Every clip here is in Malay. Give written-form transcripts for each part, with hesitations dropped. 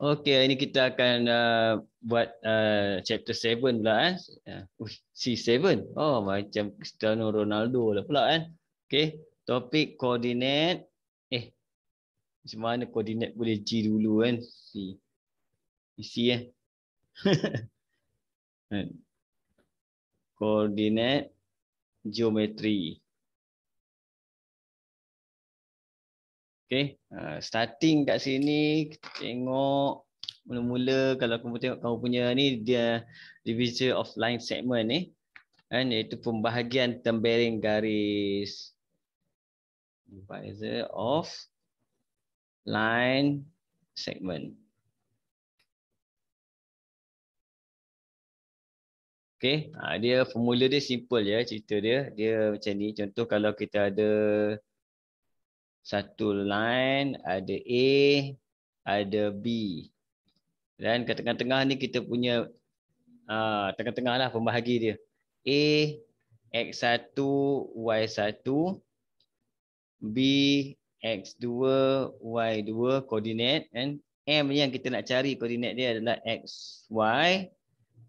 Okey, ini kita akan buat chapter 7 pula kan. C7. Oh, macam Cristiano Ronaldo lah pula kan. Okey, topik koordinat. Macam mana koordinat boleh G dulu kan? C. C koordinat geometri. Okay, starting kat sini kita tengok mula-mula kalau kamu tengok kamu punya ni dia divisor of line segment ni kan, iaitu pembahagian tembeling garis. Divisor of line segment. Okay, dia formula dia simple je cerita dia. Dia macam ni, contoh kalau kita ada satu line, ada A, ada B. Dan kat tengah-tengah ni kita punya tengah-tengah lah pembahagi dia. A, X1, Y1, B, X2, Y2 koordinat, and M yang kita nak cari koordinat dia adalah X, Y.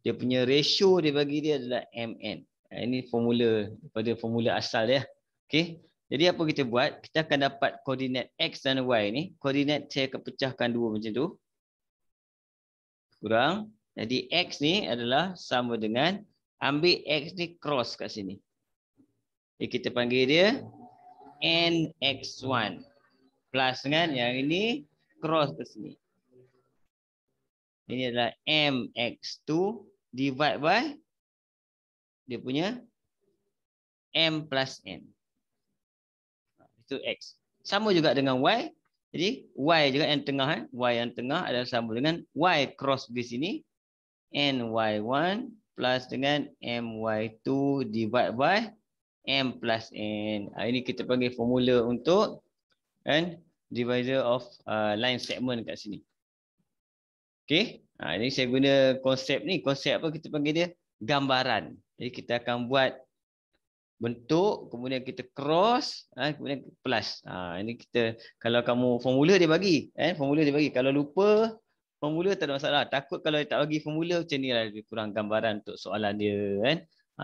Dia punya ratio dia bagi dia adalah MN. Ini formula daripada formula asal dia. Okey. Jadi apa kita buat? Kita akan dapat koordinat X dan Y ni. Koordinat saya akan pecahkan dua macam tu. Kurang. Jadi X ni adalah sama dengan ambil X ni cross kat sini. Jadi kita panggil dia NX1 plus dengan yang ini cross ke sini. Ini adalah MX2 divide by dia punya M plus N. Itu X. Sama juga dengan Y. Jadi Y juga yang tengah. Y yang tengah adalah sama dengan Y cross di sini. NY1 plus dengan MY2 divide by M plus N. Ini kita panggil formula untuk divisor of line segment kat sini. Okey. Ini saya guna konsep ni. Konsep apa kita panggil dia? Gambaran. Jadi kita akan buat bentuk, kemudian kita cross, kemudian plus. Ini kita, kalau kamu formula dia bagi, formula dia bagi. Kalau lupa formula tak ada masalah. Takut kalau dia tak bagi formula macam ni lah, lebih kurang gambaran untuk soalan dia kan.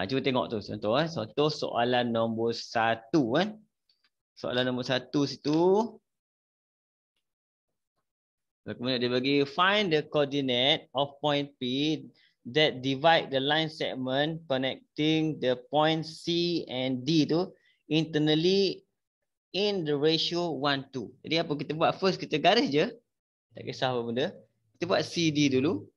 Cuba tengok tu contoh. Contoh soalan nombor 1 kan. Soalan nombor 1 situ. Kemudian dia bagi find the coordinate of point P that divide the line segment connecting the point C and D tu internally in the ratio 1:2. Jadi apa kita buat? First kita garis je. Tak kisah apa benda. Kita buat CD dulu.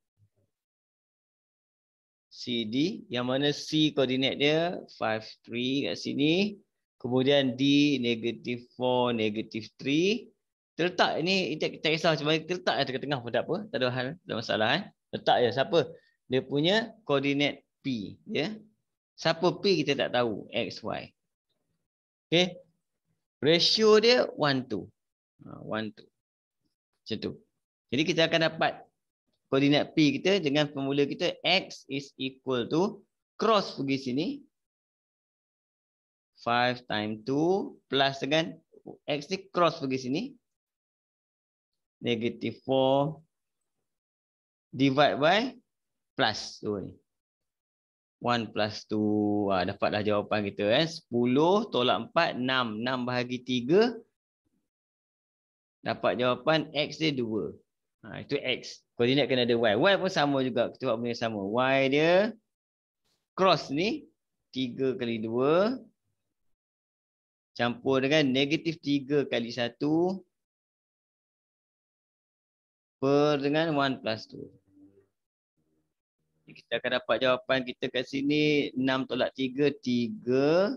CD yang mana C koordinat dia 5, 3 kat sini. Kemudian D -4, -3. Terletak ini tak kisah macam mana kita letak tengah-tengah pun tak apa. Tak ada hal, tak ada masalah Letak je siapa? Dia punya koordinat P, ya. Siapa P kita tak tahu, X, Y. Okey. Ratio dia 1:2. 1:2. Macam tu. Jadi kita akan dapat koordinat P kita dengan formula kita X is equal to cross pergi sini 5 times 2 plus dengan X ni cross pergi sini -4 divide by plus 2 ni. 1 plus 2. Dapatlah jawapan kita 10 tolak 4, 6. 6 bahagi 3. Dapat jawapan X dia 2. Itu X. Koordinat kena ada Y. Y pun sama juga. Kita buat benda sama. Y dia cross ni 3 kali 2. Campur dengan -3 kali 1. Per dengan 1 plus 2. Kita akan dapat jawapan kita kat sini 6 tolak 3, 3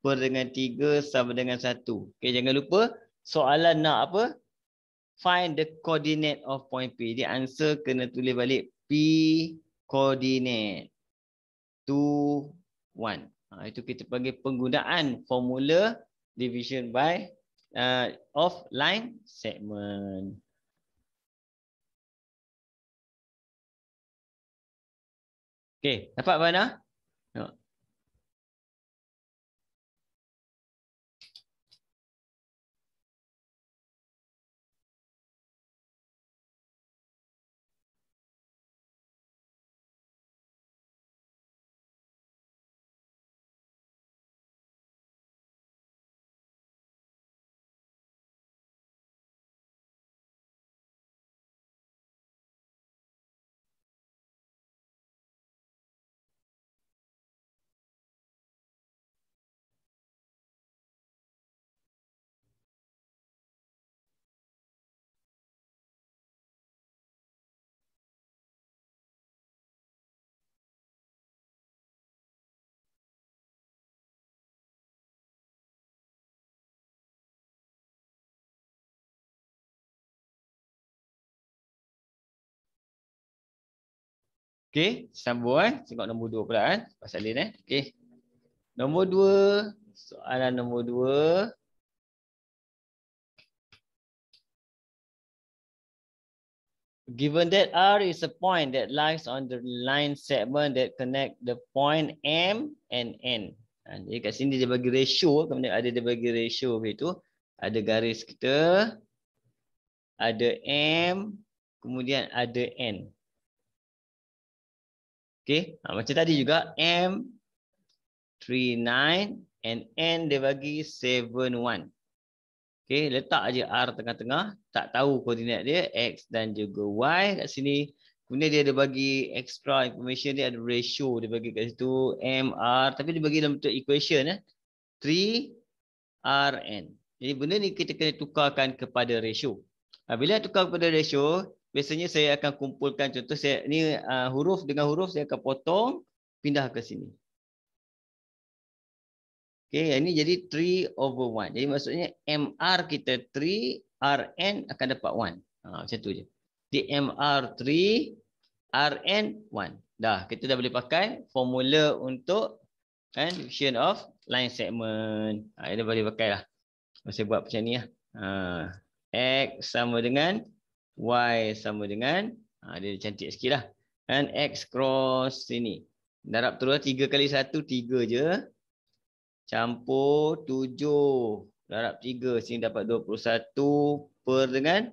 per dengan 3 sama dengan 1. Okey, jangan lupa soalan nak apa? Find the coordinate of point P. Dia answer kena tulis balik P coordinate 2, 1. Itu kita panggil penggunaan formula division by of line segment. Okey, dapat mana? Okey, sambung tengok nombor 2 pula pasal Lin Okey. Nombor 2, soalan nombor 2. Given that R is a point that lies on the line segment that connect the point M and N. Jadi kat sini dia bagi ratio, kemudian ada dia bagi ratio itu. Ada garis kita, ada M, kemudian ada N. Okey, macam tadi juga M 39 and N dia bagi 71. Okey, letak aje R tengah-tengah, tak tahu koordinat dia X dan juga Y kat sini. Kemudian dia ada bagi extra information, dia ada ratio, dia bagi kat situ M, R, tapi dia bagi dalam bentuk equation 3 R, N. Jadi benda ni kita kena tukarkan kepada ratio. Bila tukar kepada ratio, biasanya saya akan kumpulkan, contoh saya ni huruf dengan huruf saya akan potong, pindah ke sini. Okey, yang ni jadi 3/1. Jadi maksudnya MR kita 3, RN akan dapat 1. Macam tu je. Di MR 3, RN 1. Dah, kita dah boleh pakai formula untuk division of line segment. Ini boleh pakai lah. Saya buat macam ni lah. X sama dengan Y sama dengan, dia cantik sikit lah. Dan X cross sini. Darab terus 3 kali 1, 3 je. Campur 7 darab 3, sini dapat 21 per dengan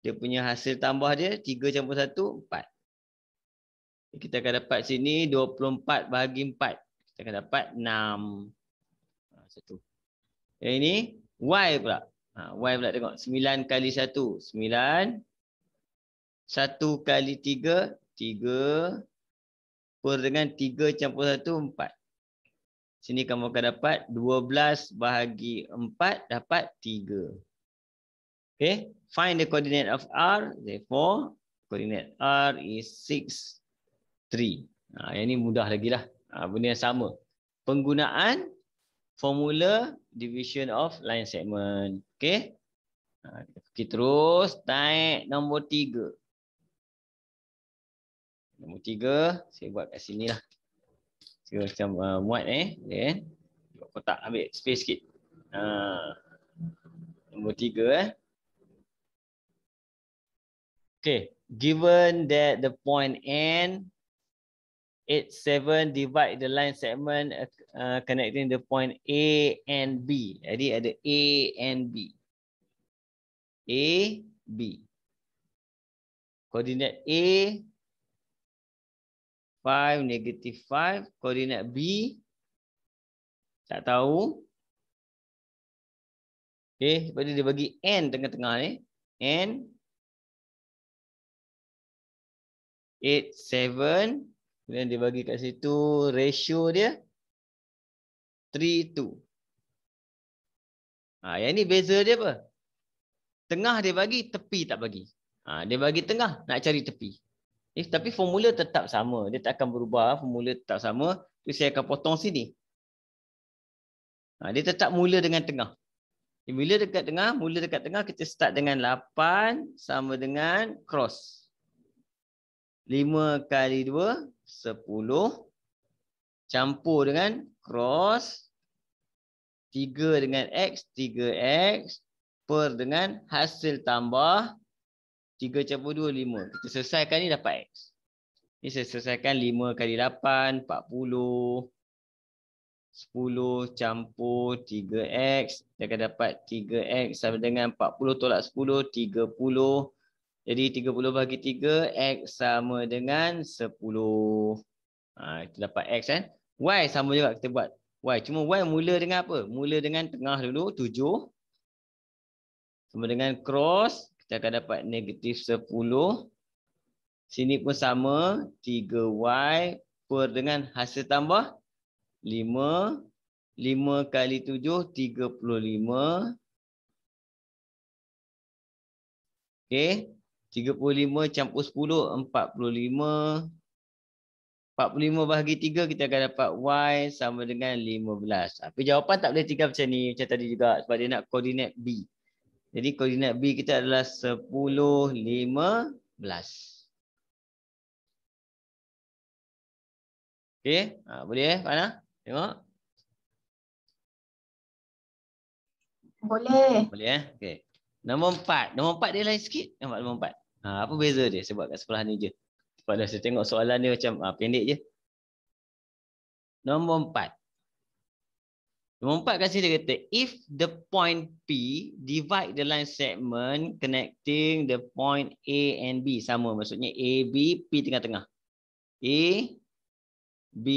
dia punya hasil tambah dia 3 campur 1, 4. Kita akan dapat sini 24 bahagi 4. Kita akan dapat 6. Satu. Yang ini Y pula. Y pula tengok 9 kali 1, 9. 1 kali 3, 3 per dengan 3 campur 1, 4. Sini kamu akan dapat 12 bahagi 4 dapat 3. Okay. Find the coordinate of R. Therefore, coordinate R is 6, 3. Yang ini mudah lagi lah. Benda yang sama. Penggunaan formula division of line segment. Okay. Kita terus naik nombor 3. Nombor 3, saya buat kat sini lah. Saya macam muat then kotak ambil space sikit. Nombor 3 Okay, given that the point N 87 divide the line segment connecting the point A and B. Jadi ada A and B. A, B. Koordinat A 5, -5. Koordinat B tak tahu. Okay, sebab dia bagi N tengah-tengah ni. N 87. Kemudian dia bagi kat situ ratio dia 3:2. Yang ni beza dia apa? Tengah dia bagi, tepi tak bagi. Dia bagi tengah, nak cari tepi. Tapi formula tetap sama. Dia tak akan berubah. Formula tetap sama. Tu saya akan potong sini. Dia tetap mula dengan tengah. Bila dekat tengah, mula dekat tengah, kita start dengan 8 sama dengan cross. 5 kali 2, 10. Campur dengan cross. 3 dengan X, 3X. Per dengan hasil tambah. 3 campur 2, 5. Kita selesaikan ni dapat X. Ni saya selesaikan 5 kali 8, 40. 10 campur 3X. Kita akan dapat 3X sama dengan 40 tolak 10, 30. Jadi 30 bagi 3, X sama dengan 10. Kita dapat X kan. Y sama juga kita buat. Y. Cuma Y mula dengan apa? Mula dengan tengah dulu, 7. Sama dengan cross. Kita akan dapat -10. Sini pun sama. 3Y per dengan hasil tambah 5. 5 kali 7, 35. Okay. 35 campur 10, 45. 45 bahagi 3, kita akan dapat Y sama dengan 15. Tapi jawapan tak boleh tinggal macam ni. Macam tadi juga. Sebab dia nak koordinat B. Jadi koordinat B kita adalah 10, 15. Okey, boleh Fana? Tengok. Boleh. Boleh okey. Nombor 4. Nombor 4 dia lain sikit. Nampak nombor 4. Apa beza dia? Sebab kat sebelah ni je. Sebab dah saya tengok soalan dia macam pendek je. Nombor 4. Nombor 4 kat sini dia kata, if the point P divide the line segment connecting the point A and B. Sama, maksudnya A, B, P tengah-tengah. A, B,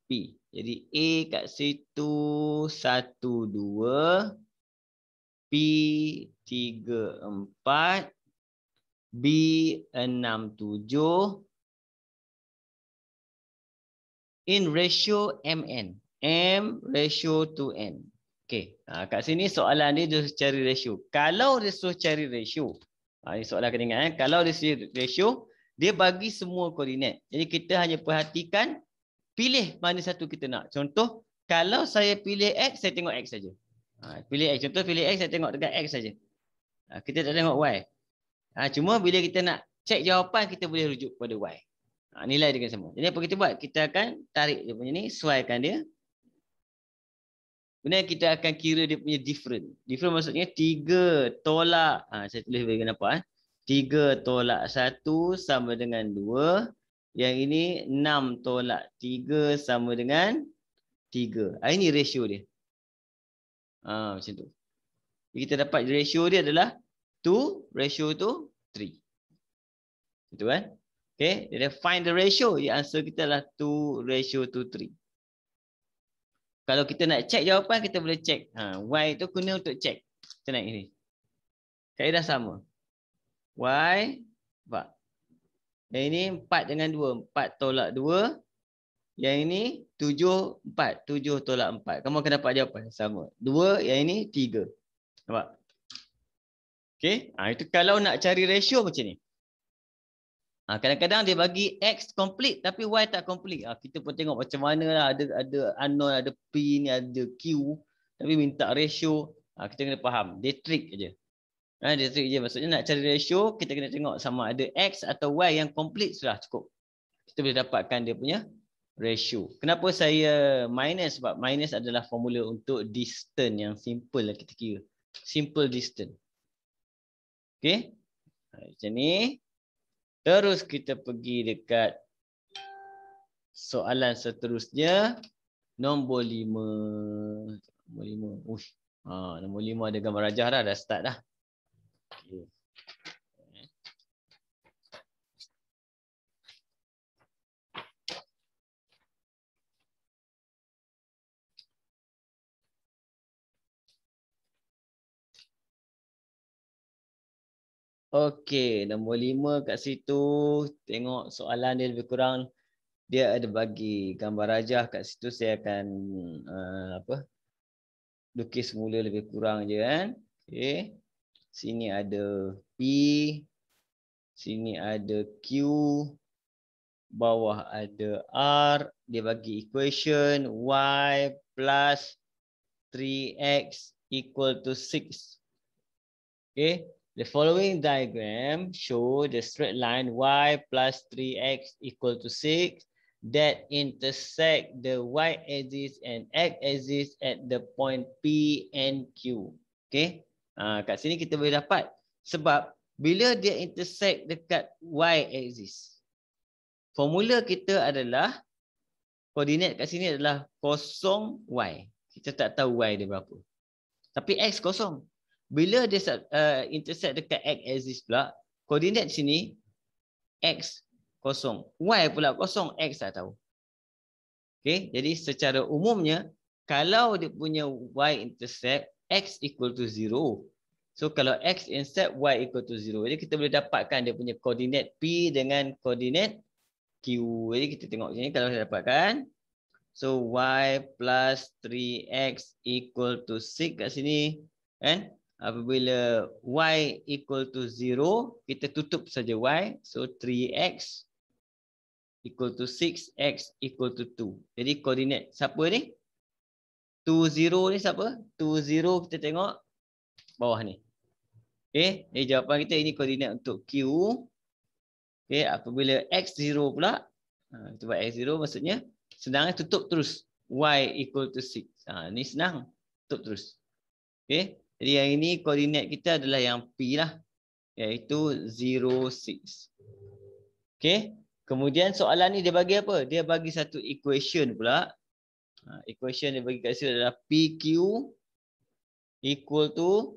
P. Jadi A kat situ 1, 2. P 3, 4. B 6, 7. In ratio MN. M ratio to N. Okey. Kat sini soalan dia suruh cari ratio. Kalau dia suruh cari ratio. Ini soalan kena ingat. Kalau dia suruh ratio, dia bagi semua koordinat. Jadi kita hanya perhatikan, pilih mana satu kita nak. Contoh, kalau saya pilih X, saya tengok X saja. Pilih X. Contoh pilih X, saya tengok dekat X saja. Kita tak tengok Y. Cuma bila kita nak cek jawapan, kita boleh rujuk kepada Y. Nilai dia kan sama. Jadi apa kita buat? Kita akan tarik dia punya ni, sesuaikan dia. Kemudian kita akan kira dia punya different. Different maksudnya 3 tolak. Saya tulis bagi nampak. 3 tolak 1 sama dengan 2. Yang ini 6 tolak 3 sama dengan 3. Ini ratio dia. Macam tu. Jadi kita dapat ratio dia adalah 2 ratio to 3. Betul kan? Okay. Dia find the ratio. Answer kita adalah 2 ratio to 3. Kalau kita nak cek jawapan, kita boleh cek. Y itu guna untuk cek. Kita naik ni. Kaedah sama. Y. Nampak? Yang ini 4 dengan 2. 4 tolak 2. Yang ini 7, 4. 7 tolak 4. Kamu akan dapat jawapan sama. 2, yang ini 3. Nampak? Okay. Itu kalau nak cari ratio macam ni. Kadang-kadang dia bagi X complete tapi Y tak complete. Kita pun tengok macam mana lah. Ada unknown, ada P ni, ada Q. Tapi minta ratio. Kita kena faham. Dia trick je. Dia trick je. Maksudnya nak cari ratio, kita kena tengok sama ada X atau Y yang complete sudah cukup. Kita boleh dapatkan dia punya ratio. Kenapa saya minus? Sebab minus adalah formula untuk distance yang simple lah kita kira. Simple distance. Okay. Macam ni. Terus kita pergi dekat soalan seterusnya. Nombor 5. Nombor 5. Nombor 5 ada gambar rajah dah. Dah start dah. Okay. Okey, nombor 5 kat situ. Tengok soalan dia lebih kurang. Dia ada bagi gambar rajah kat situ. Saya akan lukis mula lebih kurang je kan. Okey. Sini ada P. Sini ada Q. Bawah ada R. Dia bagi equation Y plus 3X equal to 6. Okay. The following diagram show the straight line Y plus 3X equal to 6 that intersect the Y-axis and X-axis at the point P and Q. Okay. Kat sini kita boleh dapat. Sebab bila dia intersect dekat Y-axis, formula kita adalah, koordinat kat sini adalah 0Y. Kita tak tahu Y dia berapa. Tapi X kosong. Bila dia intersect dekat X-axis pula, koordinat sini X kosong. Y pula kosong, X tak tahu. Okay, jadi secara umumnya, kalau dia punya Y intersect, X equal to 0. So kalau X intersect, Y equal to 0. Jadi kita boleh dapatkan dia punya koordinat P dengan koordinat Q. Jadi kita tengok sini kalau saya dapatkan. So Y plus 3X equal to 6 kat sini. Kan? Apabila Y equal to 0, kita tutup saja Y. So 3X equal to 6, X equal to 2. Jadi koordinat siapa ni? 20 ni siapa? 20 kita tengok bawah ni. Okay, jawapan kita ini koordinat untuk Q. Okay, apabila X 0 pula, Kita buat X0 maksudnya senang, tutup terus. Y equal to 6. Ni senang. Tutup terus. Okay. Jadi yang ini koordinat kita adalah yang P lah. Iaitu 0, 6. Okay. Kemudian soalan ni dia bagi apa? Dia bagi satu equation pula. Equation dia bagi kat sini adalah PQ equal to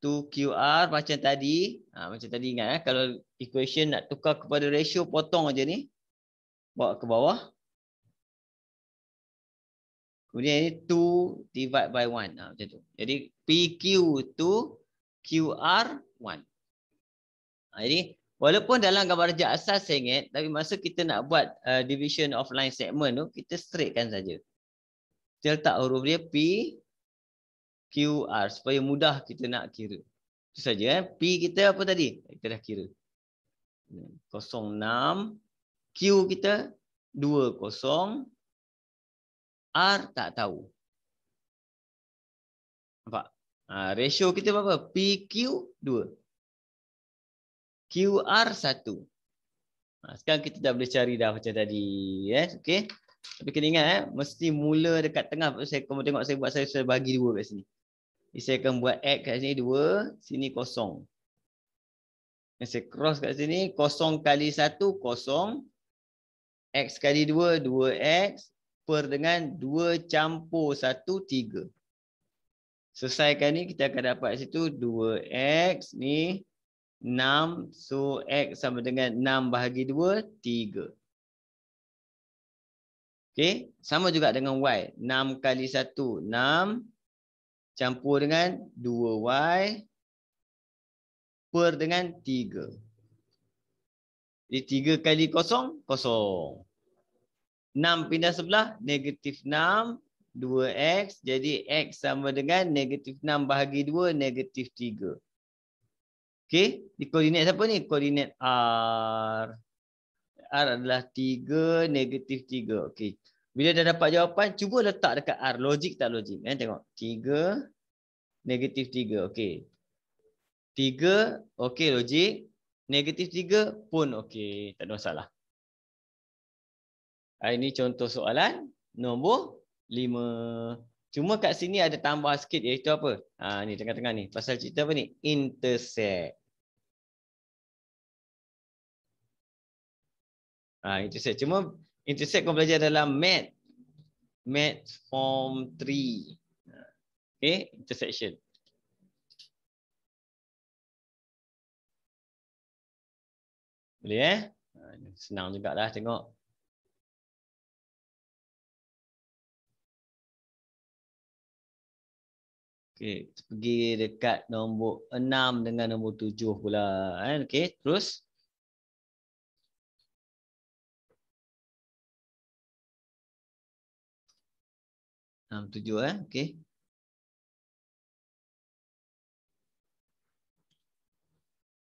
2QR macam tadi. Macam tadi ingat kalau equation nak tukar kepada ratio, potong aja ni. Bawa ke bawah. Kemudian ini 2 divide by 1. Macam tu. Jadi PQ to QR1. Jadi walaupun dalam gambar rejak asas saya ingat, tapi masa kita nak buat division of line segment tu, kita straightkan saja. Kita letak huruf dia P, QR supaya mudah kita nak kira. Itu saja. P kita apa tadi? Kita dah kira. 06. Q kita 20. R tak tahu. Nampak? Ratio kita berapa? PQ 2. QR 1. Sekarang kita dah boleh cari dah macam tadi. Okay. Tapi kena ingat, mesti mula dekat tengah. Kamu tengok saya bagi 2 kat sini. Jadi saya akan buat X kat sini 2. Sini kosong. Saya cross kat sini. 0 kali 1, 0. X kali 2, 2X. Per dengan 2 campur 1, 3. Selesaikan ni kita akan dapat situ 2X ni 6. So X sama dengan 6 bahagi 2, 3. Okay. Sama juga dengan Y. 6 kali 1, 6. Campur dengan 2Y. Per dengan 3. Jadi 3 kali 0, 0. 6 pindah sebelah, negatif 6, 2X. Jadi X sama dengan negatif 6 bahagi 2, negatif 3. Okey, di koordinat siapa ni? Koordinat R. R adalah 3, negatif 3. Okey. Bila dah dapat jawapan, cuba letak dekat R. Logik tak logik? Tengok. 3, negatif 3. Okey. 3, okey logik. Negatif 3 pun okey. Tak ada masalah. Ini contoh soalan nombor 5. Cuma kat sini ada tambah sikit, iaitu apa? Ni tengah-tengah ni. Pasal cerita apa ni? Intersect. Intersect. Cuma intersect kau belajar dalam Math. Math form 3. Okay, intersection. Boleh senang jugalah tengok. Okey, pergi dekat nombor 6 dengan nombor 7 pula. Okey, terus. Nombor 7 okey.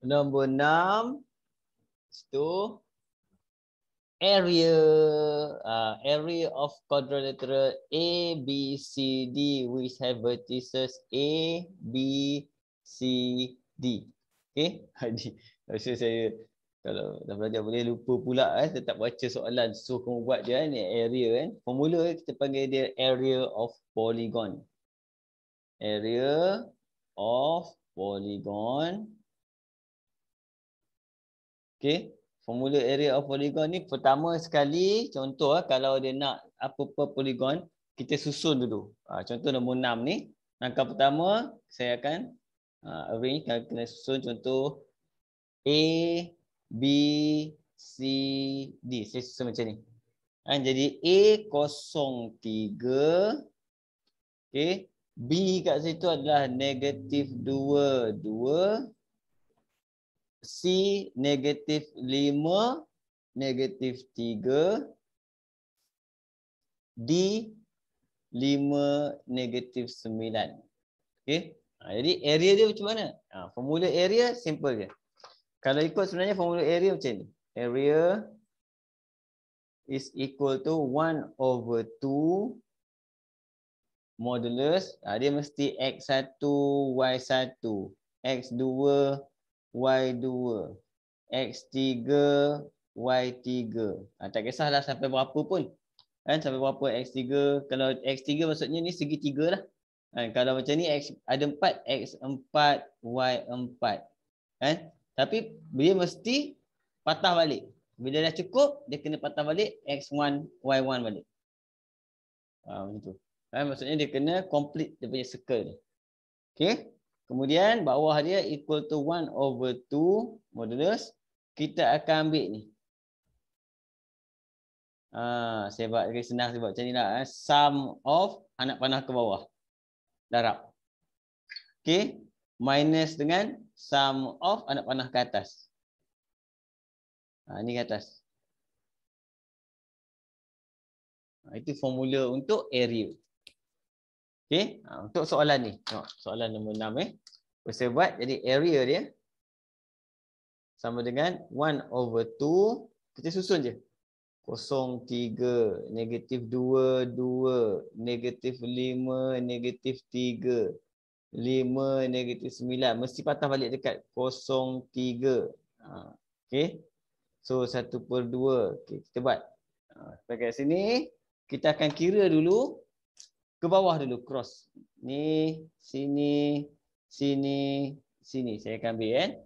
Nombor 6 itu area of quadrilateral A, B, C, D which have vertices A, B, C, D. Okay. Rasa saya kalau dah belajar boleh lupa pula tetap baca soalan. So kamu buat je ni area Formula kita panggil dia area of polygon. Area of polygon. Okay. Formula area of polygon ni pertama sekali contoh kalau dia nak apa-apa polygon kita susun dulu. Contoh nombor 6 ni. Langkah pertama saya akan arrange kena susun contoh A, B, C, D. Saya susun macam ni. Jadi A 03. Okay. B kat situ adalah negatif 2, 2. C negatif 5, negatif 3. D 5, negatif 9. Okay. Jadi area dia macam mana? Formula area simple je. Kalau ikut sebenarnya formula area macam ni. Area is equal to 1/2 modulus. Dia mesti X1, Y1. X2, Y2, X3, Y3. Tak kisahlah sampai berapa pun. Kan sampai berapa X3. Kalau X3 maksudnya ni segi 3 lah. Kalau macam ni X ada 4, X4, Y4. Kan? Tapi dia mesti patah balik. Bila dah cukup, dia kena patah balik X1, Y1 balik. Macam tu. Maksudnya dia kena complete dia punya circle ni. Okay. Kemudian bawah dia equal to 1/2 modulus. Kita akan ambil ni. Saya buat lagi senang, saya buat macam ni lah. Sum of anak panah ke bawah. Darab. Okay. Minus dengan sum of anak panah ke atas. Ni ke atas. Itu formula untuk area. Okay. Untuk soalan ni. Soalan nombor 6 Saya buat jadi area dia sama dengan 1/2. Kita susun je. 0, 3, -2, 2, -5, -3, 5, -9. Mesti patah balik dekat 0, 3. Okay. So 1/2. Okay, kita buat. Sampai kat sini. Kita akan kira dulu. Ke bawah dulu. Cross. Ni, sini, sini, sini. Saya akan ambil kan.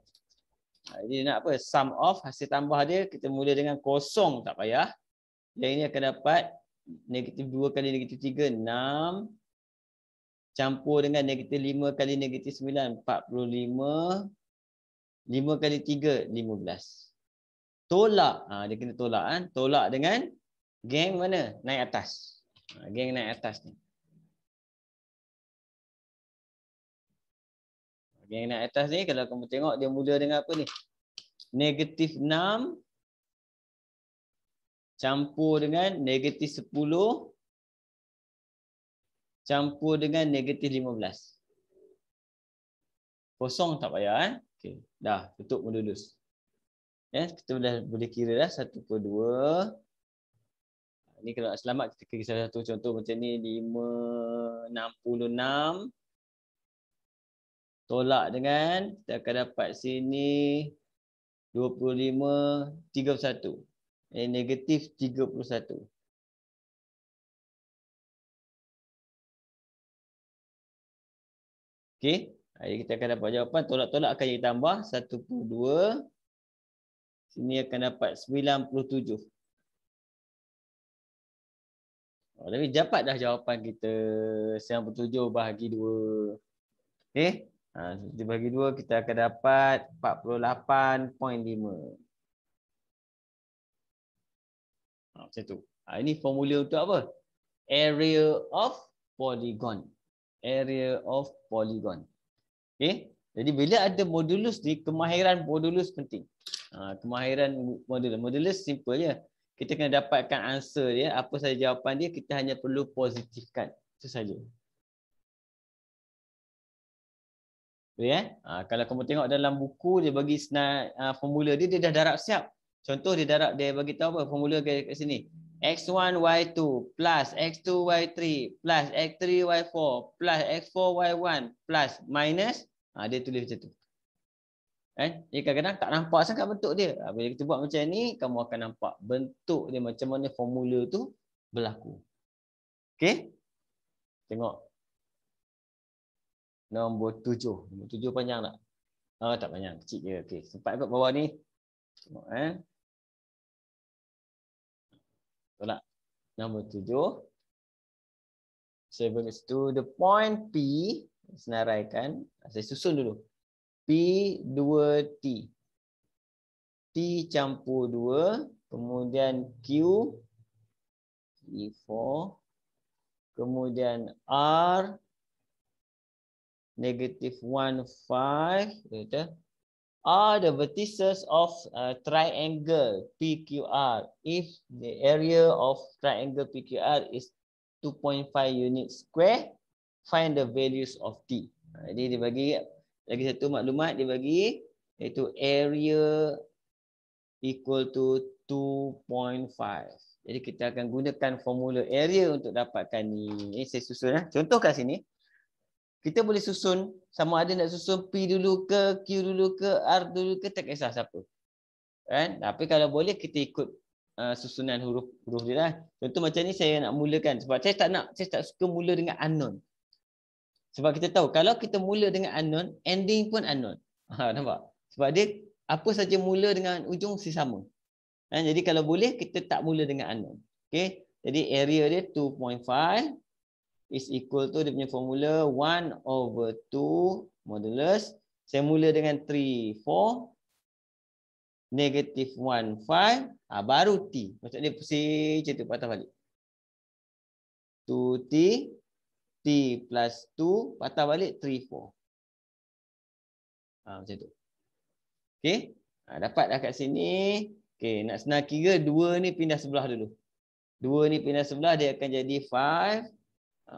Jadi nak apa? Sum of hasil tambah dia. Kita mula dengan 0. Tak payah. Yang ini akan dapat -2 kali -3. 6. Campur dengan -5 kali -9. 45. 5 kali 3. 15. Tolak. Dia kena tolak kan. Tolak dengan geng mana? Naik atas. Geng naik atas ni. Geng naik atas ni kalau kamu tengok dia mula dengan apa ni? -6 campur dengan -10 campur dengan -15. Kosong tak payah Okey, dah tutup modulus. Kita dah boleh kira dah 1/2. Ni kalau nak selamat kita kira salah satu contoh macam ni 5/66 tolak dengan kita akan dapat sini 25/31. -31. Okey, jadi kita akan dapat jawapan tolak-tolak akan jadi tambah 1/2. Sini akan dapat 97. Tapi dapat dah jawapan kita 97 bahagi 2. Okey. Dibagi 2 kita akan dapat 48.5. Macam tu. Ini formula untuk apa? Area of polygon. Area of polygon. Okey. Jadi bila ada modulus ni, kemahiran modulus penting. Kemahiran modulus. Modulus simple je. Kita kena dapatkan answer dia. Apa saja jawapan dia, kita hanya perlu positifkan. Itu saja. Kalau kamu tengok dalam buku, dia bagi formula dia dah darab siap. Contoh dia bagi tahu apa formula kat sini. X1 Y2 plus X2 Y3 plus X3 Y4 plus X4 Y1 plus minus. Dia tulis macam tu. Dia kadang-kadang tak nampak sangat bentuk dia. Bila kita buat macam ni, kamu akan nampak bentuk dia macam mana formula tu berlaku. Okey? Tengok. Nombor 7. Nombor 7 panjang tak? Tak panjang. Kecil je. Okey. Sempat kat bawah ni. Tengok Tolak. Nombor 7. 7 is to the point P. Senaraikan. Saya susun dulu. P2T. T campur 2. Kemudian Q. E4. Kemudian R. -1, 5. Are the vertices of triangle PQR if the area of triangle PQR is 2.5 units square, find the values of T. Jadi dia bagi lagi satu maklumat dia bagi iaitu area equal to 2.5. Jadi kita akan gunakan formula area untuk dapatkan ni. Saya susun contoh kat sini. Kita boleh susun sama ada nak susun P dulu ke, Q dulu ke, R dulu ke, tak kisah siapa. Kan? Tapi kalau boleh kita ikut susunan huruf dia lah. Contoh macam ni saya nak mulakan sebab saya tak suka mula dengan unknown. Sebab kita tahu kalau kita mula dengan unknown, ending pun unknown. Nampak? Sebab dia apa saja mula dengan ujung sama. Jadi kalau boleh kita tak mula dengan unknown. Okey. Jadi area dia 2.5 is equal to dia punya formula 1/2 modulus. Saya mula dengan 3, 4 negative 1, 5 baru T. Maksud dia pusing macam tu patah balik. 2T T plus 2 patah balik 3, 4. Macam tu. Okey. Dapat dah kat sini. Okey, nak senang kira 2 ni pindah sebelah dulu. 2 ni pindah sebelah dia akan jadi 5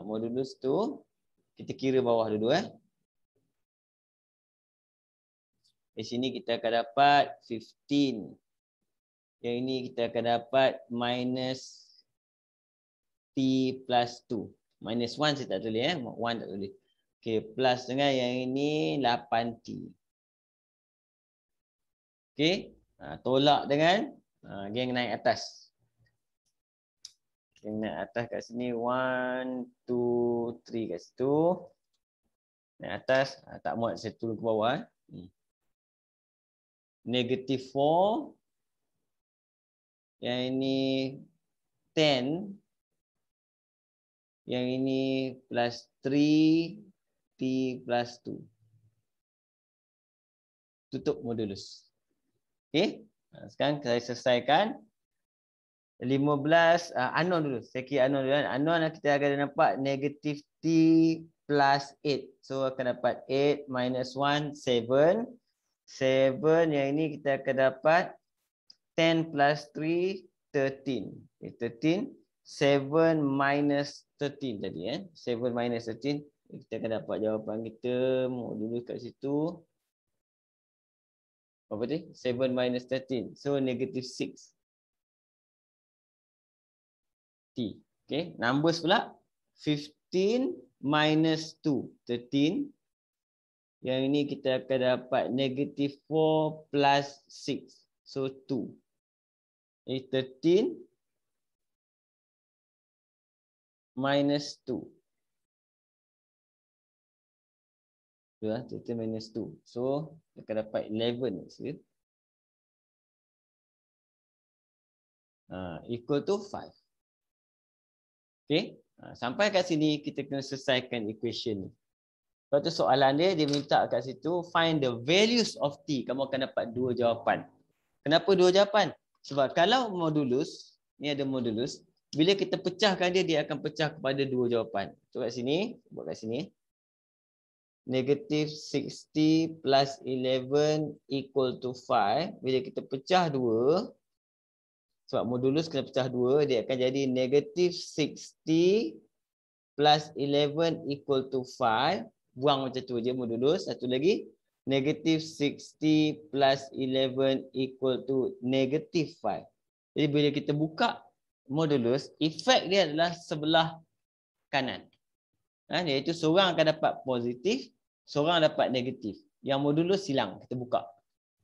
modulus tu. Kita kira bawah dulu Di sini kita akan dapat 15. Yang ini kita akan dapat minus T plus 2. Minus 1 saya tak tulis 1 tak tulis. Okey, plus dengan yang ini 8T. Okey, tolak dengan geng naik atas. Geng naik atas kat sini 1, 2, 3 kat situ. Naik atas, tak muat saya turun ke bawah. Negative 4. Yang ini 10. Yang ini plus 3. T plus 2. Tutup modulus. Okey. Sekarang saya selesaikan. 15. Unknown dulu. Saya kira unknown dulu. Unknown kita akan dapat negative T plus 8. So akan dapat 8 minus 1, 7. 7 yang ini kita akan dapat 10 plus 3, 13. 13. 7 minus 13 tadi 7 minus 13. Kita akan dapat jawapan kita. Dulu kat situ. Apa tadi? 7 minus 13. So negative 6. T. Okay. Numbers pula. 15 minus 2. 13. Yang ini kita akan dapat negative 4 plus 6. So 2. Jadi 13 minus 2. 13 minus 2. So kita akan dapat 11. Equal to 5. Okay. Sampai kat sini kita kena selesaikan equation ni. Lepas tu soalan dia minta kat situ find the values of T. Kamu akan dapat 2 jawapan. Kenapa 2 jawapan? Sebab kalau modulus, ni ada modulus, bila kita pecahkan dia akan pecah kepada 2 jawapan. So kat sini, buat kat sini. Negative 60 plus 11 equal to 5. Bila kita pecah 2, sebab modulus kena pecah 2, dia akan jadi negative 60 plus 11 equal to 5. Buang macam tu je modulus. Satu lagi. Negative 60 plus 11 equal to negative 5. Jadi bila kita buka modulus, efek dia adalah sebelah kanan. Iaitu seorang akan dapat positif, seorang dapat negatif. Yang modulus hilang, kita buka.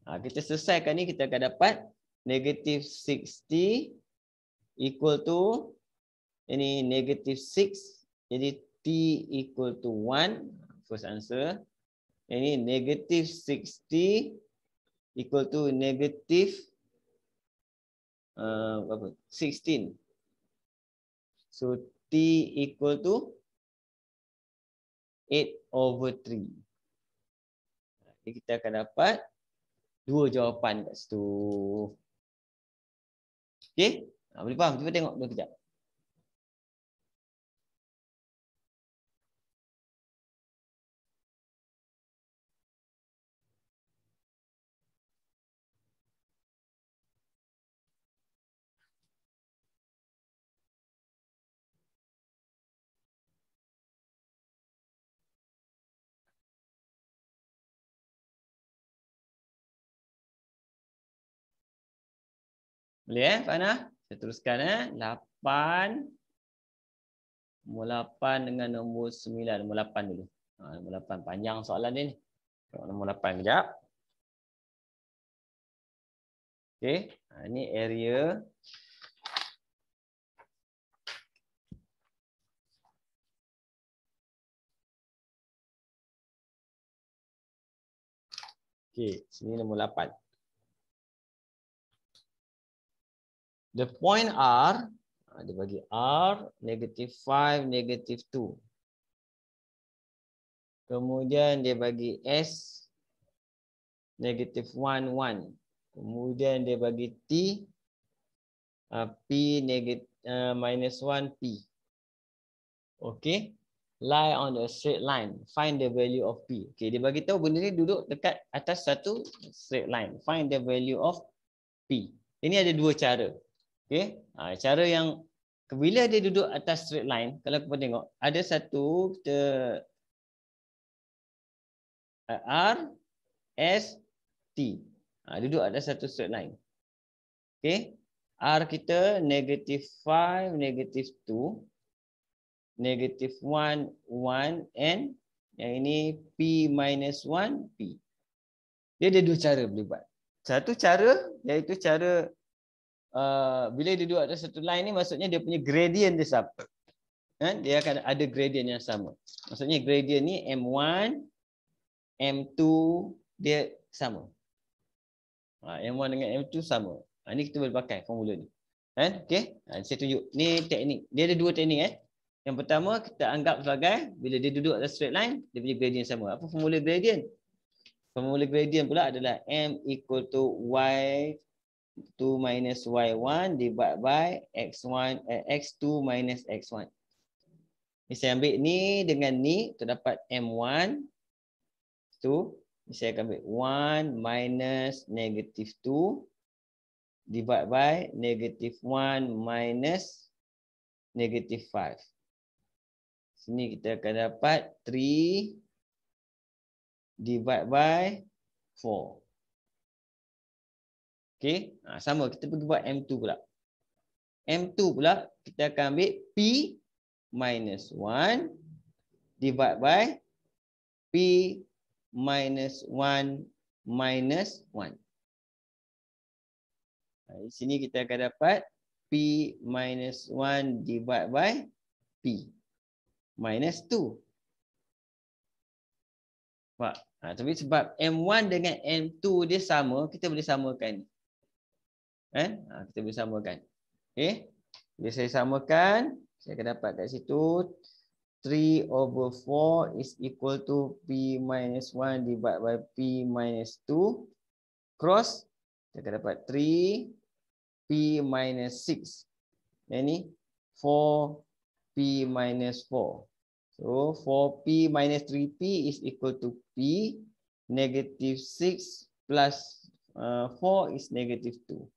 Kita selesaikan ni, kita akan dapat negative 60 equal to ini negative 6. Jadi T equal to 1. First answer. Ini negative 60 equal to negative 16. So T equal to 8/3. Jadi kita akan dapat 2 jawapan kat situ. Okey? Boleh faham? Cuba tengok dulu kejap. Boleh Fana? Saya teruskan 8. Nombor 8 dengan nombor 9. Nombor 8 dulu. Nombor 8 panjang soalan dia ni. Tengok nombor 8 kejap. Okay. Ini area. Okay. Sini nombor 8. The point R, dia bagi R, -5, -2. Kemudian dia bagi S, -1, 1. Kemudian dia bagi T, P, -1, P. Okay. Lie on a straight line. Find the value of P. Okay, dia bagi tahu benda ni duduk dekat atas satu straight line. Find the value of P. Ini ada dua cara. Okay. Cara yang bila dia duduk atas straight line, kalau kita tengok, ada satu kita R, S, T. Duduk atas satu straight line. Okay. R kita -5, -2, -1, 1, and yang ini P -1, P. Dia ada dua cara boleh buat. Satu cara iaitu cara bila dia duduk atas satu line ni, maksudnya dia punya gradient dia sama. Dia akan ada gradient yang sama. Maksudnya gradient ni M1, M2 dia sama. M1 dengan M2 sama. Ini kita boleh pakai formula ni. Okey. Saya tunjuk. Ni teknik. Dia ada dua teknik. Yang pertama kita anggap sebagai bila dia duduk atas straight line, dia punya gradient sama. Apa formula gradient? Formula gradient pula adalah M equal to Y2 minus Y1 divided by X2 minus X1. Ini saya ambil ni dengan ni, terdapat M1 tu. Saya akan ambil 1 minus -2 divided by -1 minus -5. Sini kita akan dapat 3 divided by 4. Okey, sama kita pergi buat M2 pula. M2 pula kita akan ambil P minus 1 divided by P minus 1 minus 1. Di sini kita akan dapat P minus 1 divided by P minus 2. Pak. Tapi sebab M1 dengan M2 dia sama, kita boleh samakan. Kita boleh samakan. Okey. Bila saya samakan, saya akan dapat kat situ 3/4 is equal to P minus 1 divided by P minus 2. Cross, saya akan dapat 3 P minus 6. Yang ni 4 P minus 4. So 4P minus 3P is equal to P. -6 plus 4 is -2.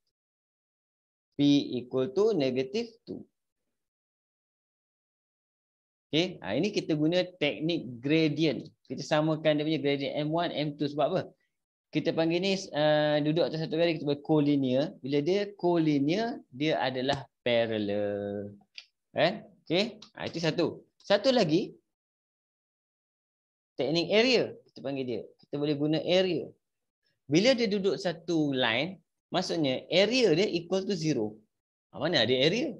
P equal to -2. Okay. Ini kita guna teknik gradient. Kita samakan dia punya gradient M1, M2 sebab apa? Kita panggil ni duduk atas satu garis, kita panggil collinear. Bila dia collinear, dia adalah parallel. Okay. Itu satu. Satu lagi, teknik area. Kita panggil dia. Kita boleh guna area. Bila dia duduk satu line, maksudnya area dia equal to 0. Mana ada area?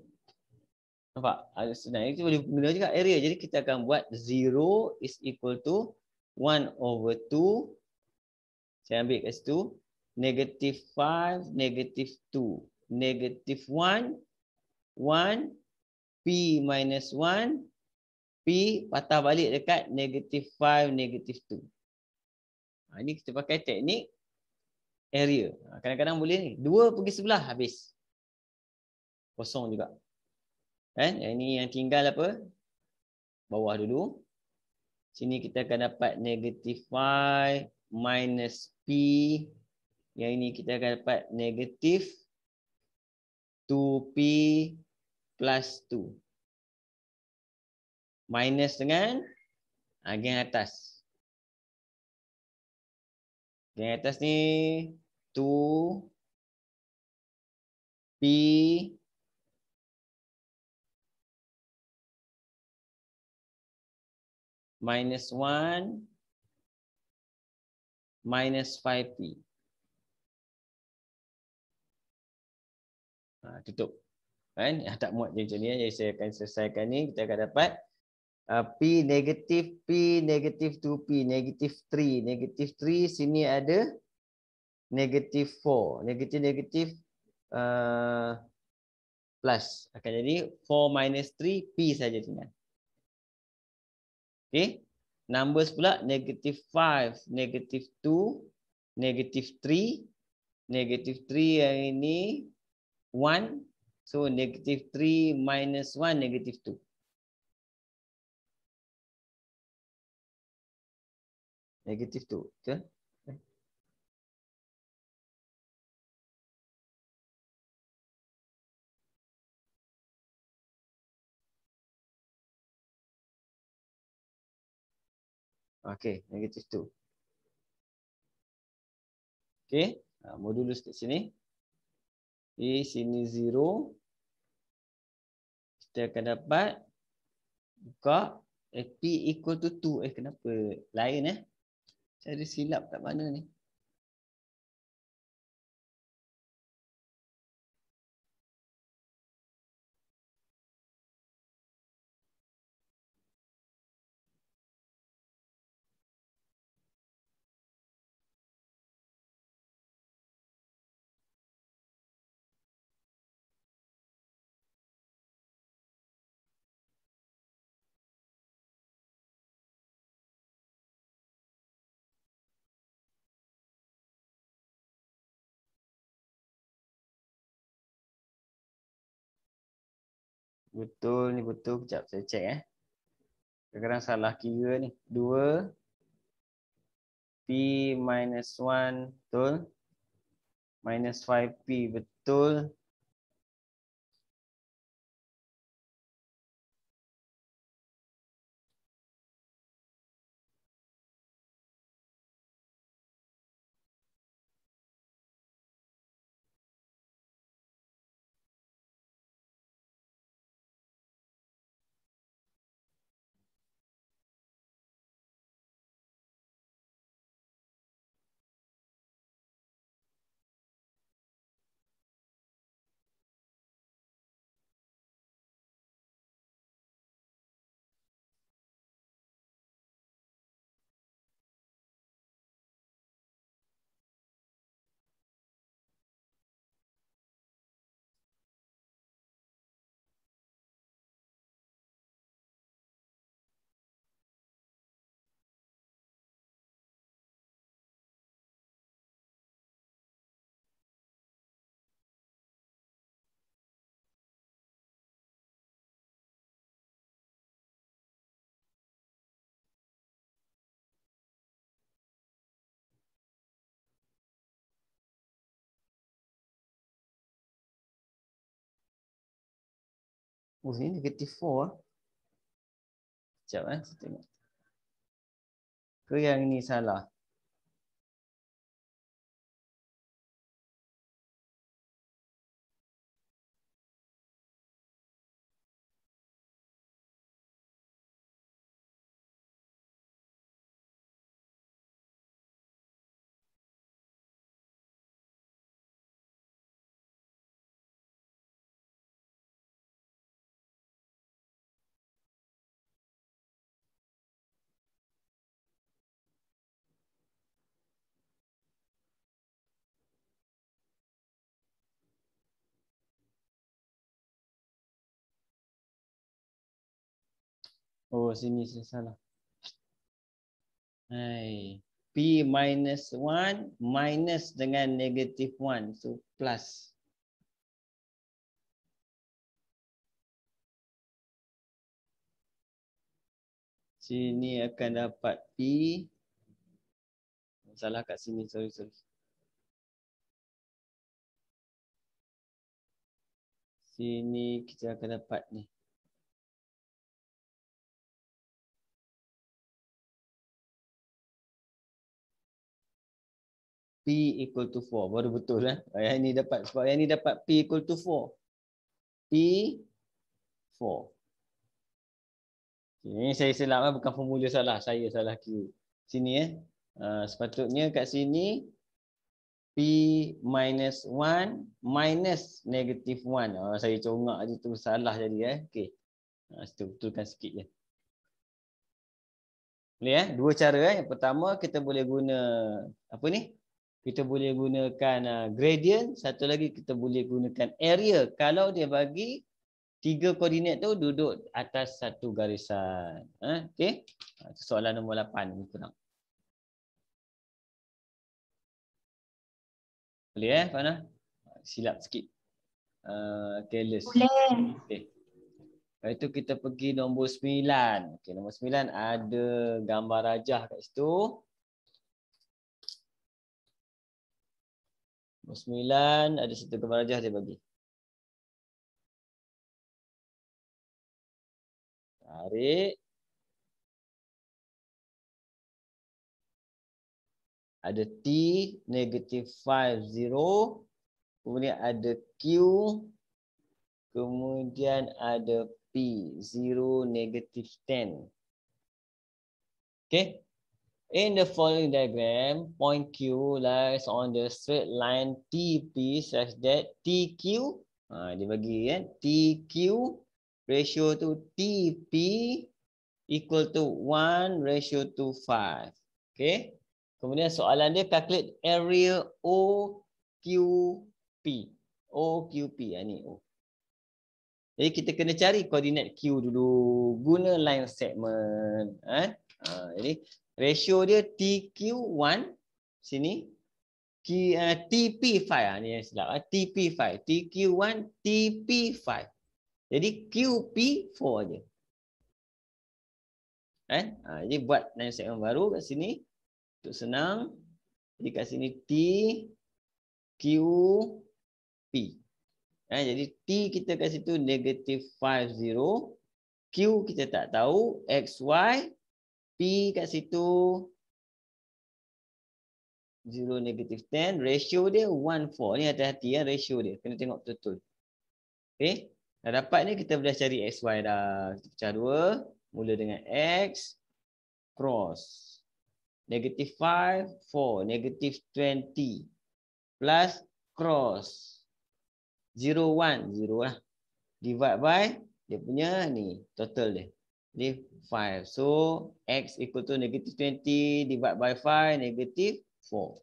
Nampak? Sebenarnya kita boleh guna juga area. Jadi kita akan buat 0 is equal to 1/2. Saya ambil kat situ. -5, -2. -1, 1. P minus 1. P patah balik dekat -5, -2. Ini kita pakai teknik area. Kadang-kadang boleh ni. 2 pergi sebelah habis. Kosong juga. Ini yang tinggal apa? Bawah dulu. Sini kita akan dapat -5 minus P. Yang ini kita akan dapat -2P plus 2. Minus dengan geng atas. Geng atas ni 2P minus 1 minus 5P. Tutup. Kan? Tak muat je macam ni. Jadi saya akan selesaikan ni. Kita akan dapat P negatif 2, P negatif 3. Negatif 3 sini ada negatif 4. Negatif plus. Akan jadi 4 minus 3, P saja tinggal. Okay. Numbers pula negatif 5, negatif 2, negatif 3. Negatif 3 yang ini 1. So negatif 3 minus 1, negatif 2. Negatif 2. Betul? Okey, negatif 2. Okey, modulus kat sini. Di sini 0. Kita akan dapat buka P equal to 2. Kenapa lain Saya ada silap kat mana ni? Betul ni betul. Kejap saya cek Kadang-kadang salah kira ni. 2 P minus 1 betul. Minus 5P betul. Oh, ini negatif 4 Sekejap saya tengok. Ke yang ini salah? Oh, sini saya salah. Hai. P minus 1 minus dengan negatif 1. So, plus. Sini akan dapat P. Salah kat sini. Sorry. Sini kita akan dapat ni. P equal to 4. Baru betul Yang ni dapat. Sebab yang ni dapat P equal to 4. P 4. Ini saya silap bukan formula salah. Saya salah kira. Sini sepatutnya kat sini P minus 1 minus negative 1. Saya congak je tu salah jadi. Okey. Situ betulkan sikit je. Boleh dua cara Yang pertama kita boleh guna apa ni? Kita boleh gunakan gradient, satu lagi kita boleh gunakan area kalau dia bagi 3 koordinat tu duduk atas satu garisan. Okey. Soalan nombor 8 kurang. Boleh Fana? Silap sikit. Careless. Boleh. Okey. Lepas itu kita pergi nombor 9. Okey, nombor 9 ada gambar rajah kat situ. Nombor 9 ada satu gambar rajah dia bagi. Tarik. Ada T negative 5, 0. Kemudian ada Q. Kemudian ada P, 0, negative 10. Okay. In the following diagram, point Q lies on the straight line TP such that TQ, dia bagi kan, TQ ratio to TP equal to 1:5. Okay. Kemudian soalan dia calculate area OQP. OQP ni O. Jadi kita kena cari koordinat Q dulu guna line segment. Jadi ratio dia TQ1 sini. TP5 ni yang silap. TP5. TQ1 TP5. Jadi QP4 je. Jadi buat line segment baru kat sini. Untuk senang. Jadi kat sini T Q P. Jadi T kita kat situ negative 5, 0. Q kita tak tahu. X, Y. P kat situ 0, negative 10. Ratio dia 1:4. Ni hati-hati ratio dia. Kena tengok betul-betul. Okay. Dah dapat ni kita boleh cari X, Y dah. Kita pecah 2. Mula dengan X. Cross. Negative 5, 4. Negative 20. Plus cross. 0, 1. 0 lah. Divide by dia punya ni. Total dia. Jadi 5. So X equal to negative 20. Divide by 5. Negative 4.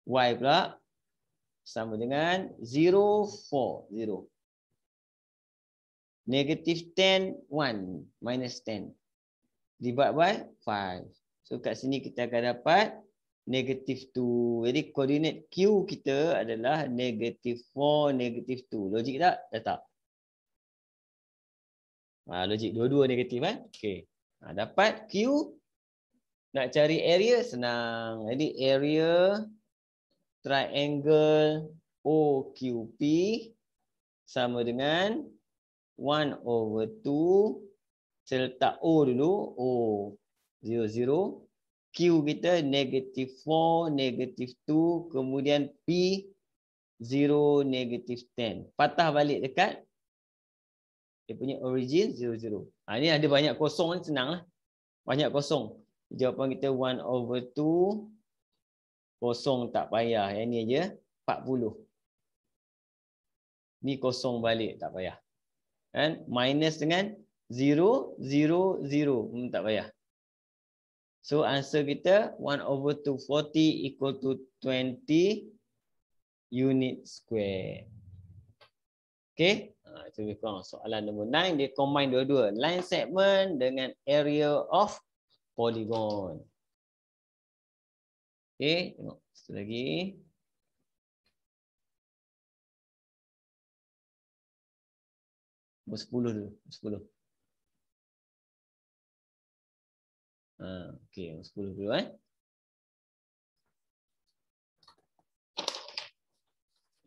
Y pula. Sama dengan 0, 4. 0. Negative 10, 1. Minus 10. Divide by 5. So kat sini kita akan dapat negative 2. Jadi koordinat Q kita adalah negative 4, negative 2. Logik tak? Dah tak? Logik. Dua-dua negatif. Okay. Dapat Q. Nak cari area senang. Jadi area triangle OQP sama dengan 1/2. Saya letak O dulu. O 0, 0. Q kita negative 4, negative 2. Kemudian P 0, negative 10. Patah balik dekat dia punya origin 0, 0. Ni ada banyak kosong ni senang lah. Banyak kosong. Jawapan kita 1/2. Kosong tak payah. Yang ni aja 40. Ni kosong balik tak payah. Kan? Minus dengan 0, 0, 0. Tak payah. So answer kita 1/2 40 equal to 20 unit square. Okay. Itu lebih kurang soalan nombor 9. Dia combine dua-dua. Line segment dengan area of polygon. Okay. Tengok satu lagi. Nombor 10 dulu. 10. Okey, 10 dulu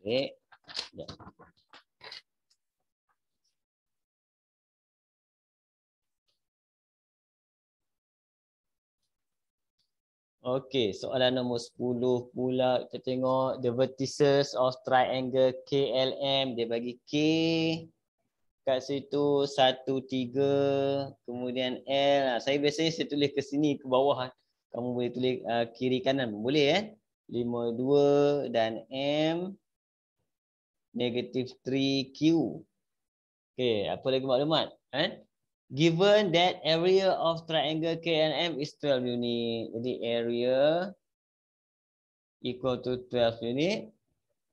Okey. Ya. Okey, soalan nombor 10 pula kita tengok the vertices of triangle KLM. Dia bagi K kat situ 1, 3, kemudian L. Saya biasanya saya tulis ke sini ke bawah. Kamu boleh tulis kiri kanan pun boleh 52 dan M negative 3Q. Okay, apa lagi maklumat? Given that area of triangle KNM is 12 unit. Jadi area equal to 12 unit.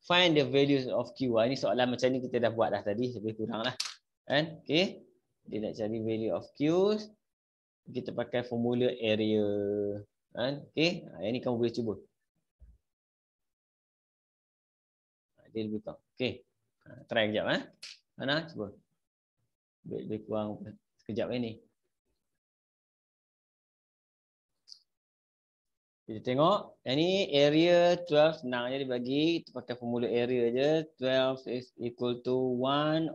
Find the values of Q. Ini soalan macam ni kita dah buat dah tadi. Lebih kurang lah. Okay. Dia nak cari value of Q. Kita pakai formula area. Okay. Yang ni kamu boleh cuba. Dia lebih kurang. Okay. Try kejap. Mana? Cuba. Lebih kurang sekejap ni. Kita tengok, yang ni area 12 senang je dibagi, kita pakai formula area je. 12 is equal to 1/2.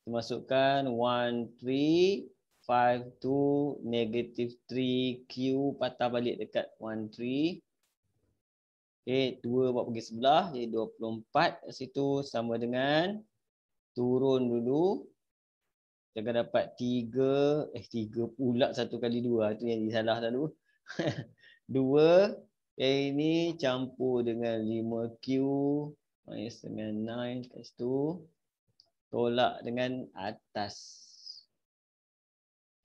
Kita masukkan 1, 3, 5, 2, negative 3Q, patah balik dekat 1, 3. Okay, 2 buat pergi sebelah, jadi 24 kat situ sama dengan, turun dulu. Kita akan dapat 3 pula 1 kali 2, itu yang disalah dulu. 2, yang ini campur dengan 5Q minus dengan 9 kat situ, tolak dengan atas.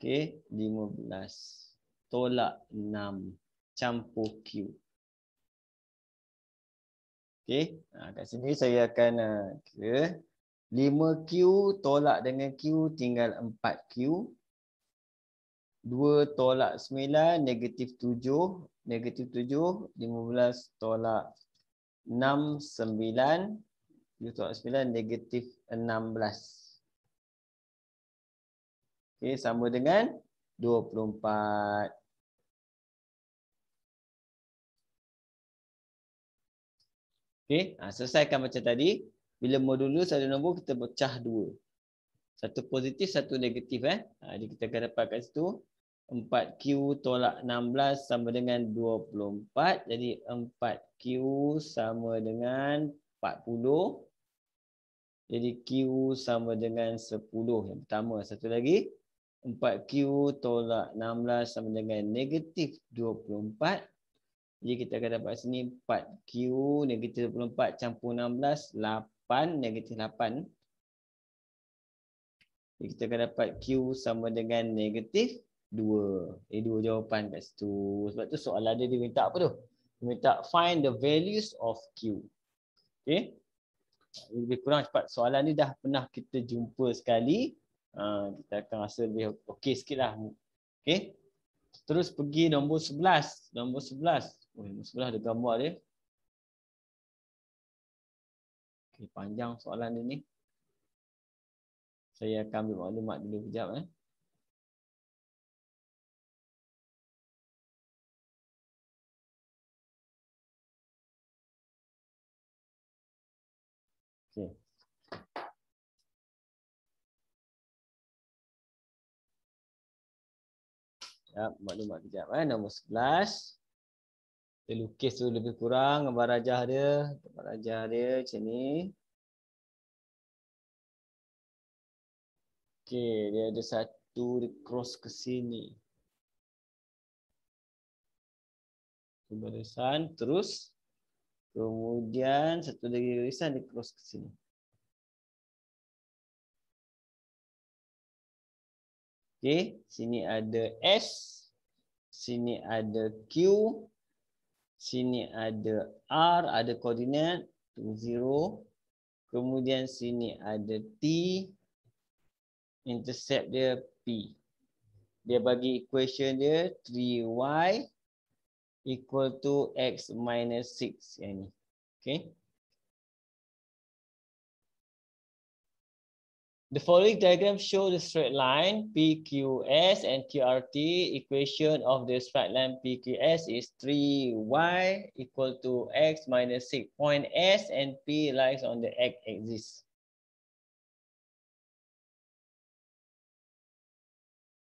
Okey, 15 tolak 6 campur Q. Okey, kat sini saya akan kira 5Q tolak dengan Q tinggal 4Q. 2 tolak 9, negatif 7. Negatif 7, 15 tolak 6, 9. 2 tolak 9, negatif 16. Okey, sama dengan 24. Okey, selesaikan macam tadi. Bila modulus ada nombor, kita pecah 2. Satu positif, satu negatif. Jadi kita akan dapat kat situ 4Q tolak 16 sama dengan 24. Jadi 4Q sama dengan 40. Jadi Q sama dengan 10. Yang pertama. Satu lagi. 4Q tolak 16 sama dengan negatif 24. Jadi kita akan dapat sini 4Q negatif 24 campur 16. 8. Negatif 8. Jadi kita akan dapat Q sama dengan negatif 2. 2 jawapan kat situ. Sebab tu soalan dia minta apa tu? Dia minta find the values of Q. Okay. Lebih kurang cepat. Soalan ni dah pernah kita jumpa sekali. Kita akan rasa lebih okey sikit lah. Okay. Terus pergi nombor 11. Nombor 11. Nombor 11 ada gambar dia. Okay, panjang soalan dia ni. Saya akan ambil maklumat dulu sekejap. Okay. Ya, maklumat kejap. Nombor 11. Kita lukis tu lebih kurang gambar rajah dia. Gambar rajah dia macam ni. Okey, dia ada satu dia cross ke sini. Barisan terus. Kemudian satu lagi barisan dia cross ke sini. Okey, sini ada S. Sini ada Q. Sini ada R, ada koordinat 0. Kemudian sini ada T. Intercept dia P. Dia bagi equation dia 3Y equal to X minus 6 yang ni. Okay. The following diagram show the straight line PQS and QRT. Equation of the straight line PQS is 3Y equal to X minus 6. Point S and P lies on the X axis.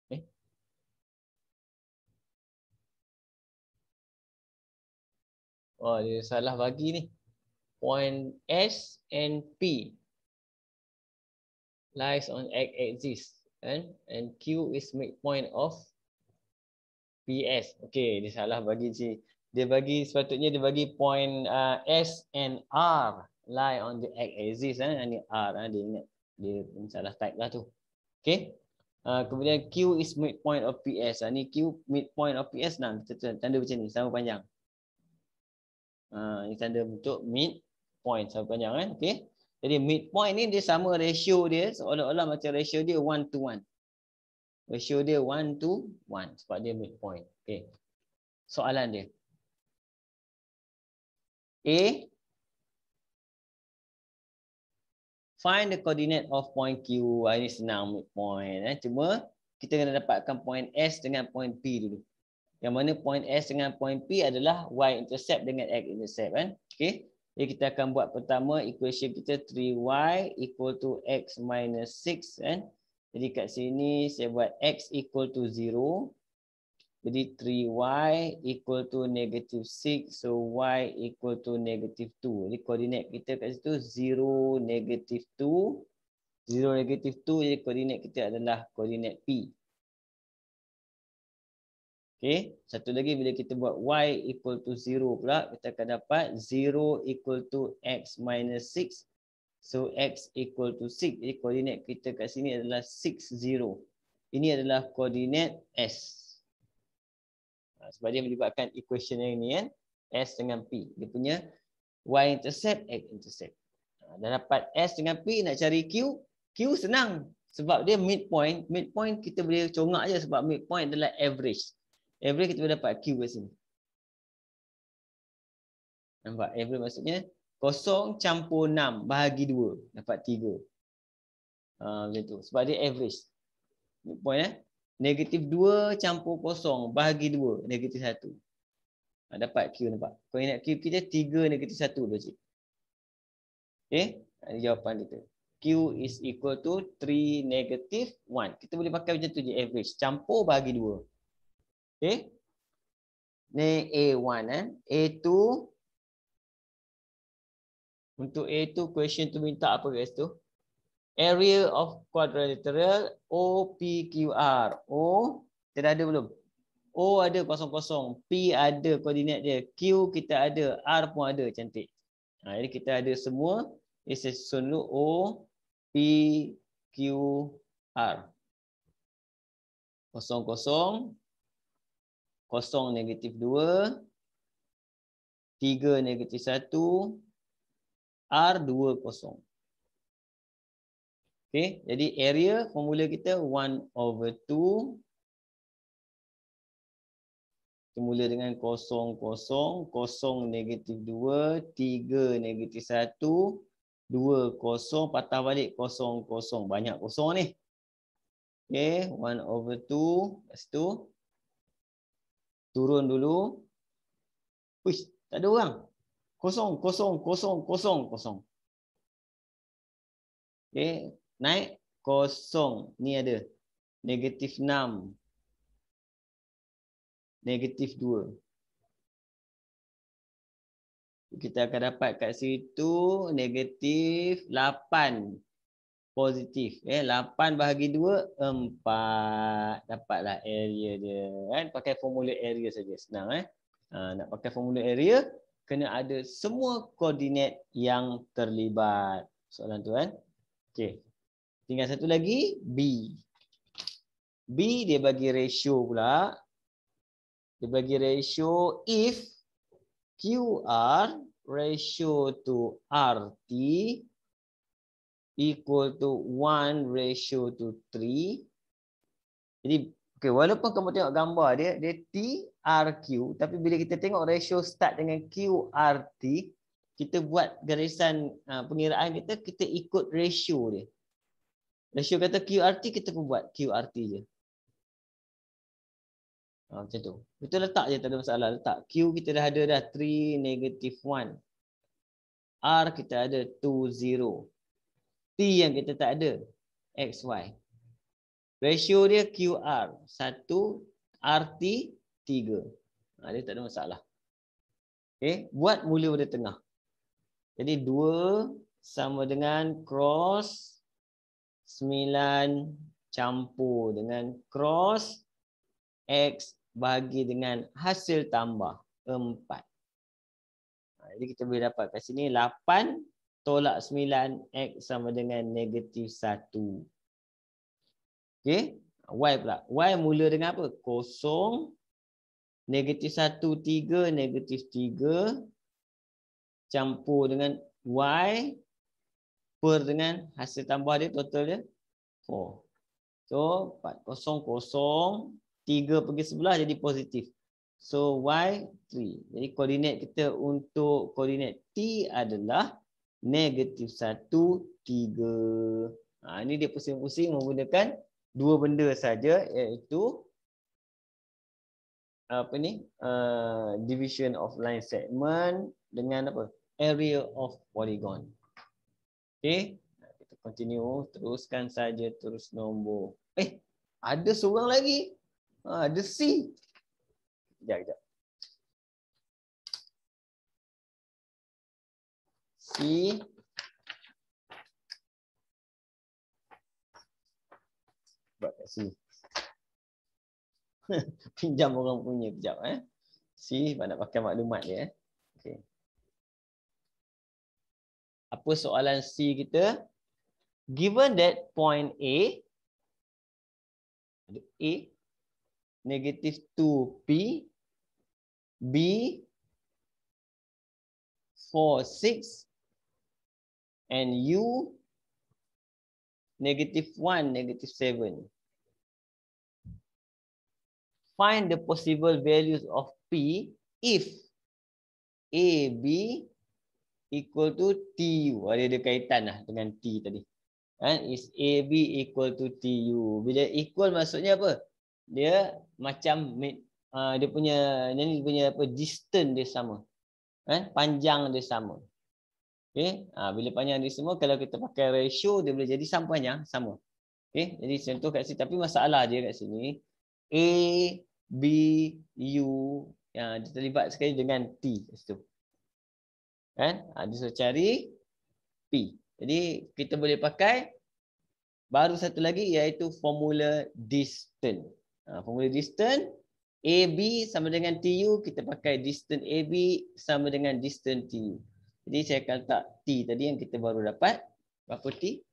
Okay. Oh, dia salah bagi ni. Point S and P lies on X axis, and Q is midpoint of PS. Okay, dia salah bagi Sepatutnya dia bagi point S and R lie on the x-axis. Ini R. Dia ingat. Dia salah type lah tu. Okay. Kemudian Q is midpoint of PS. Ni Q midpoint of PS. Nah, kita tanda macam ni. Sama panjang. Ini tanda bentuk midpoint. Sama panjang. Okay. Jadi midpoint ni dia sama ratio dia. Seolah-olah macam ratio dia 1 to 1. Ratio dia 1 to 1. Sebab dia midpoint. Okay. Soalan dia. A. Find the coordinate of point Q. Ini senang midpoint. Cuma kita kena dapatkan point S dengan point P dulu. Yang mana point S dengan point P adalah Y-intercept dengan X-intercept. Okay. Jadi kita akan buat pertama equation kita 3Y equal to X minus 6. Jadi kat sini saya buat X equal to 0. Jadi 3y equal to negative 6. So y equal to negative 2. Jadi koordinat kita kat situ 0, negative 2. 0, negative 2. Jadi koordinat kita adalah koordinat P. Okay. Satu lagi bila kita buat y equal to 0 pula. Kita akan dapat 0 equal to x minus 6. So x equal to 6. Jadi koordinat kita kat sini adalah 6, 0. Ini adalah koordinat S. Sebab dia melibatkan equation yang ni S dengan P. Dia punya Y-intercept, X-intercept. Dah dapat S dengan P, nak cari Q. Q senang. Sebab dia midpoint. Midpoint kita boleh congak je sebab midpoint adalah average. Average kita boleh dapat Q kat sini. Nampak? Average maksudnya 0 campur 6 bahagi 2. Dapat 3. Macam tu. Sebab dia average. Midpoint Negatif 2 campur 0 bahagi 2. Negatif 1. Dapat Q nampak. Koordinat Q kita 3 negatif 1 logik. Okay. Ini jawapan kita. Q is equal to 3 negative 1. Kita boleh pakai macam tu je average. Campur bahagi 2. Okay. Ni A1. A2. Untuk A2 question tu minta apa guys tu? Area of quadrilateral OPQR. O, kita ada belum? O ada 0,0. P ada koordinat dia. Q kita ada. R pun ada. Cantik. Jadi kita ada semua. Saya susun dulu O, P, Q, R. 0, 0. 0 negatif 2. 3 negatif 1. R 2, 0. Okay, jadi area formula kita 1/2. Kita mula dengan 0, 0, 0 negatif 2, 3 negatif 1, 2, 0, patah balik 0, 0. Banyak kosong ni. Okay, 1/2. Lepas tu turun dulu. Uish, tak ada orang. 0, 0, 0, 0, 0. Okay. Naik 0. Ni ada. Negatif 6. Negatif 2. Kita akan dapat kat situ negatif 8. Positif. 8 bahagi 2, 4. Dapatlah area dia. Pakai formula area saja. Senang. Nak pakai formula area, kena ada semua koordinat yang terlibat. Soalan tu Okey. Tinggal satu lagi, B. B dia bagi ratio pula. Dia bagi ratio if QR ratio to RT equal to 1 ratio to 3. Jadi, okay, walaupun kamu tengok gambar dia T, RQ. Tapi bila kita tengok ratio start dengan QRT, kita buat garisan pengiraan kita ikut ratio dia. Ratio kata QRT, kita pun buat QRT je. Macam tu. Kita letak je, tak ada masalah. Letak Q kita dah ada dah 3, negative 1. R kita ada 2, 0. T yang kita tak ada, XY. Ratio dia QR 1, RT 3. Dia tak ada masalah. Okay, buat mula pada tengah. Jadi 2 sama dengan cross 9 campur dengan cross X bagi dengan hasil tambah. 4. Jadi kita boleh dapat kat sini 8 tolak 9 X sama dengan negatif 1. Okey. Y pula. Y mula dengan apa? 0, negatif 1, 3, negatif 3. Campur dengan Y. Per dengan hasil tambah dia total dia 4. So 4, 0, 0. 3 pergi sebelah jadi positif. So Y 3. Jadi koordinat kita untuk koordinat T adalah negatif 1, 3. Ini dia pusing-pusing menggunakan dua benda saja, iaitu division of line segment dengan apa? Area of polygon. Okey. Kita continue, teruskan saja terus nombor. Ada seorang lagi. Ada C. Sekejap. C. Buat kat sini. Pinjam orang punya kejap. C, nak pakai maklumat dia. Okay. Apa soalan C kita? Given that point A, negative 2P, B, 4, 6, and U, negative 1, negative 7. Find the possible values of P if A, B equal to TU. Ada kaitan lah dengan T tadi. Is AB equal to TU. Bila equal maksudnya apa? Dia macam dia punya distance dia sama. Panjang dia sama. Okey, bila panjang dia sama, kalau kita pakai ratio dia boleh jadi sama panjang, sama. Okey, jadi contoh kat sini, tapi masalah dia kat sini A, B, U yang terlibat sekali dengan T kat situ. Dia suruh cari P. Jadi kita boleh pakai baru satu lagi iaitu formula distance. Formula distance AB sama dengan TU, kita pakai distance AB sama dengan distance TU. Jadi saya akan letak T tadi yang kita baru dapat. Berapa T?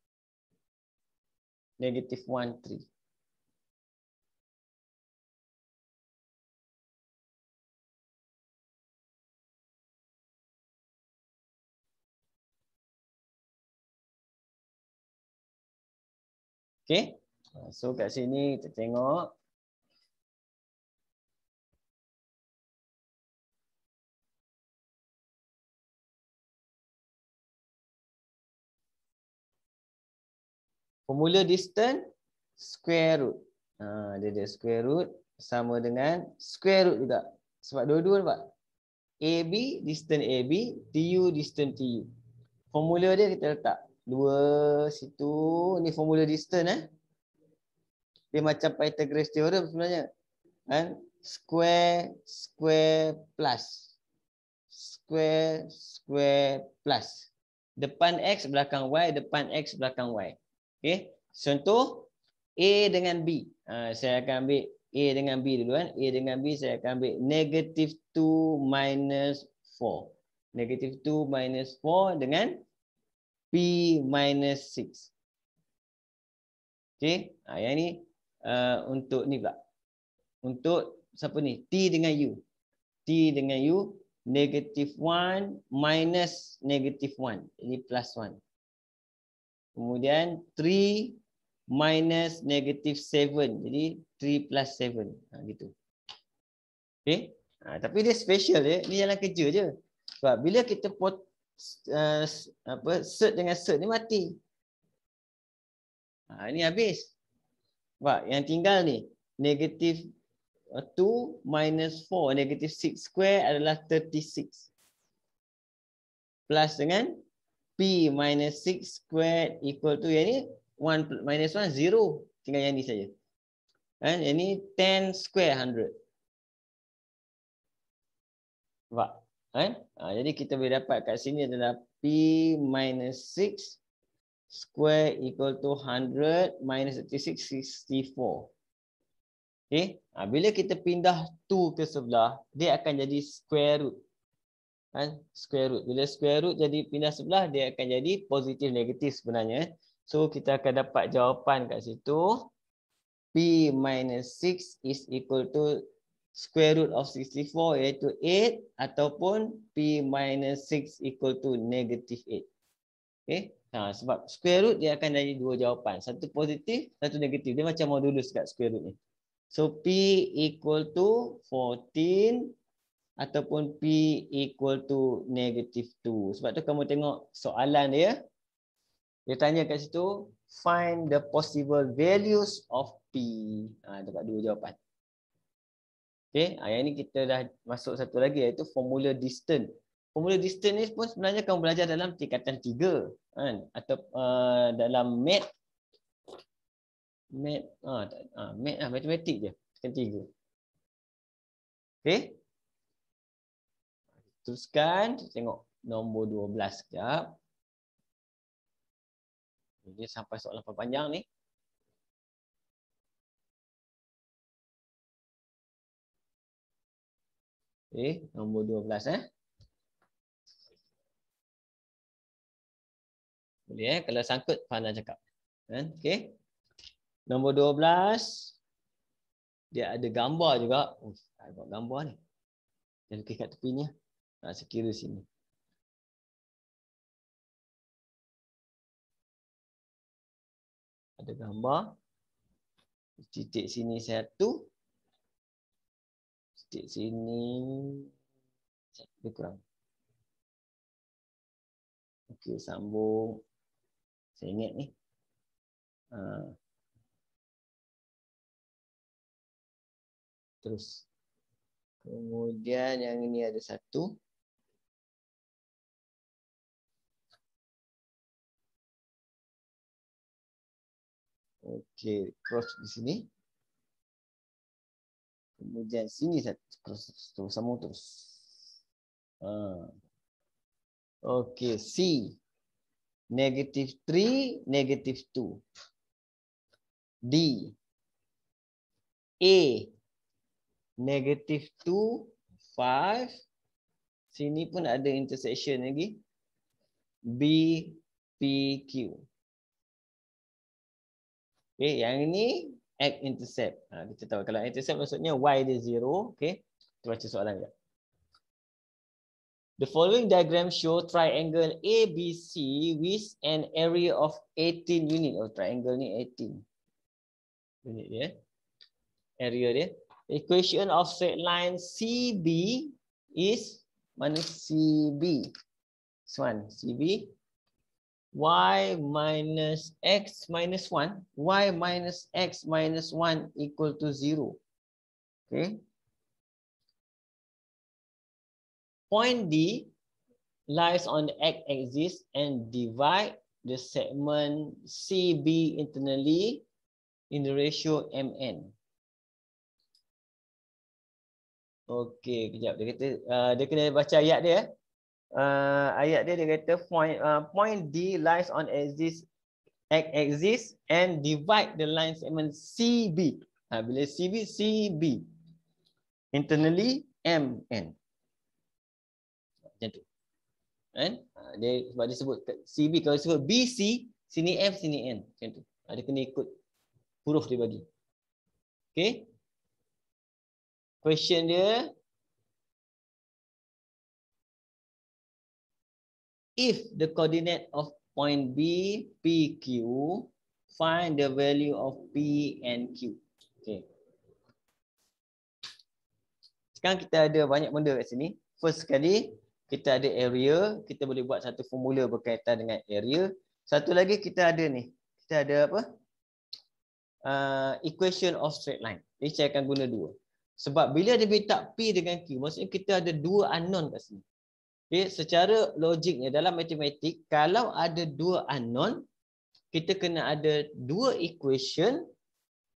Negative 1, 3. Okay. So kat sini kita tengok. Formula distance square root. Dia ada square root sama dengan square root juga. Sebab dua-dua nampak. AB, distance AB, TU, distance TU. Formula dia kita letak. 2 situ. Ni formula distance. Dia macam Pythagoras theorem sebenarnya. Square, square plus. Square, square plus. Depan X, belakang Y. Depan X, belakang Y. Okay. Contoh A dengan B. Saya akan ambil A dengan B dulu A dengan B saya akan ambil negative 2 minus 4. Negative 2 minus 4 dengan P minus 6. Okay. Yang ni untuk ni pula. Untuk siapa ni? T dengan U. T dengan U negative 1 minus negative 1. Jadi plus 1. Kemudian 3 minus negative 7. Jadi 3 plus 7. Gitu. Okay. Tapi dia special dia. Ni jalan kerja je. Sebab bila kita set dengan set ni mati. Ini habis. Sebab yang tinggal ni. Negative 2 minus 4. Negative 6 square adalah 36. Plus dengan P minus 6 square equal to yang ni 1 minus 1 0. Tinggal yang ni saja. Yang ni 10 square 100. Nampak? Jadi kita boleh dapat kat sini adalah P minus 6 square equal to 100 minus 36, 64. Okay. Bila kita pindah 2 ke sebelah, dia akan jadi square root. Kan? Square root. Bila square root jadi pindah sebelah, dia akan jadi positif negatif sebenarnya. So kita akan dapat jawapan kat situ. P minus 6 is equal to square root of 64 iaitu 8 ataupun P minus 6 equal to negative 8. Okay. Sebab square root dia akan jadi dua jawapan. Satu positif, satu negatif. Dia macam modulus kat square root ni. So P equal to 14 ataupun P equal to negative 2. Sebab tu kamu tengok soalan dia. Dia tanya kat situ, find the possible values of P. Dapat dua jawapan. Okay, yang ni kita dah masuk satu lagi iaitu formula distance. Formula distance ni pun sebenarnya kamu belajar dalam tingkatan 3 kan? Atau dalam math matematik je, tingkatan 3. Okay. Teruskan, tengok nombor 12 sekejap. Dia sampai soalan panjang ni. Okay, nombor 12 Boleh kalau sangkut Fana cakap. Okay. Nombor 12 dia ada gambar juga. Ada gambar ni. Dia lukis kat tepi ni. Sekira sini. Ada gambar. Titik sini 1. Titik sini 1 kurang. Okey, sambung. Saya ingat ni. Terus. Kemudian yang ini ada 1. Okey, cross di sini. Kemudian sini 1. Cross terus, sambung terus. Okey, C. Negative 3, negative 2. D. A. Negative 2, 5. Sini pun ada intersection lagi. B, P, Q. Okay, yang ini X intercept. Kita tahu kalau intercept maksudnya Y dia 0. Okay, kita baca soalan je. The following diagram show triangle ABC with an area of 18 unit. Triangle ni 18 unit dia. Area dia. Equation of straight line CB is mana CB? This one CB. Y minus X minus 1. Y minus X minus 1 equal to 0. Okay. Point D lies on the x-axis and divide the segment CB internally in the ratio MN. Okey, kejap. Dia kata dia kena baca ayat dia. Ayat dia kata point D lies on x-axis and divide the line segment CB. Bila CB, CB. Internally MN. Macam tu. Kan? Dia sebab dia sebut CB, kalau sebut BC, sini M, sini N. Macam tu. Dia kena ikut huruf dia bagi. Okay. Question dia. If the coordinate of point B, P, Q, find the value of P and Q. Okay. Sekarang kita ada banyak benda kat sini. First sekali, kita ada area. Kita boleh buat satu formula berkaitan dengan area. Satu lagi kita ada ni. Kita ada apa? Equation of straight line. Ini saya akan guna dua. Sebab bila dia minta P dengan Q, maksudnya kita ada dua unknown kat sini. Okay, secara logiknya dalam matematik, kalau ada dua unknown, kita kena ada dua equation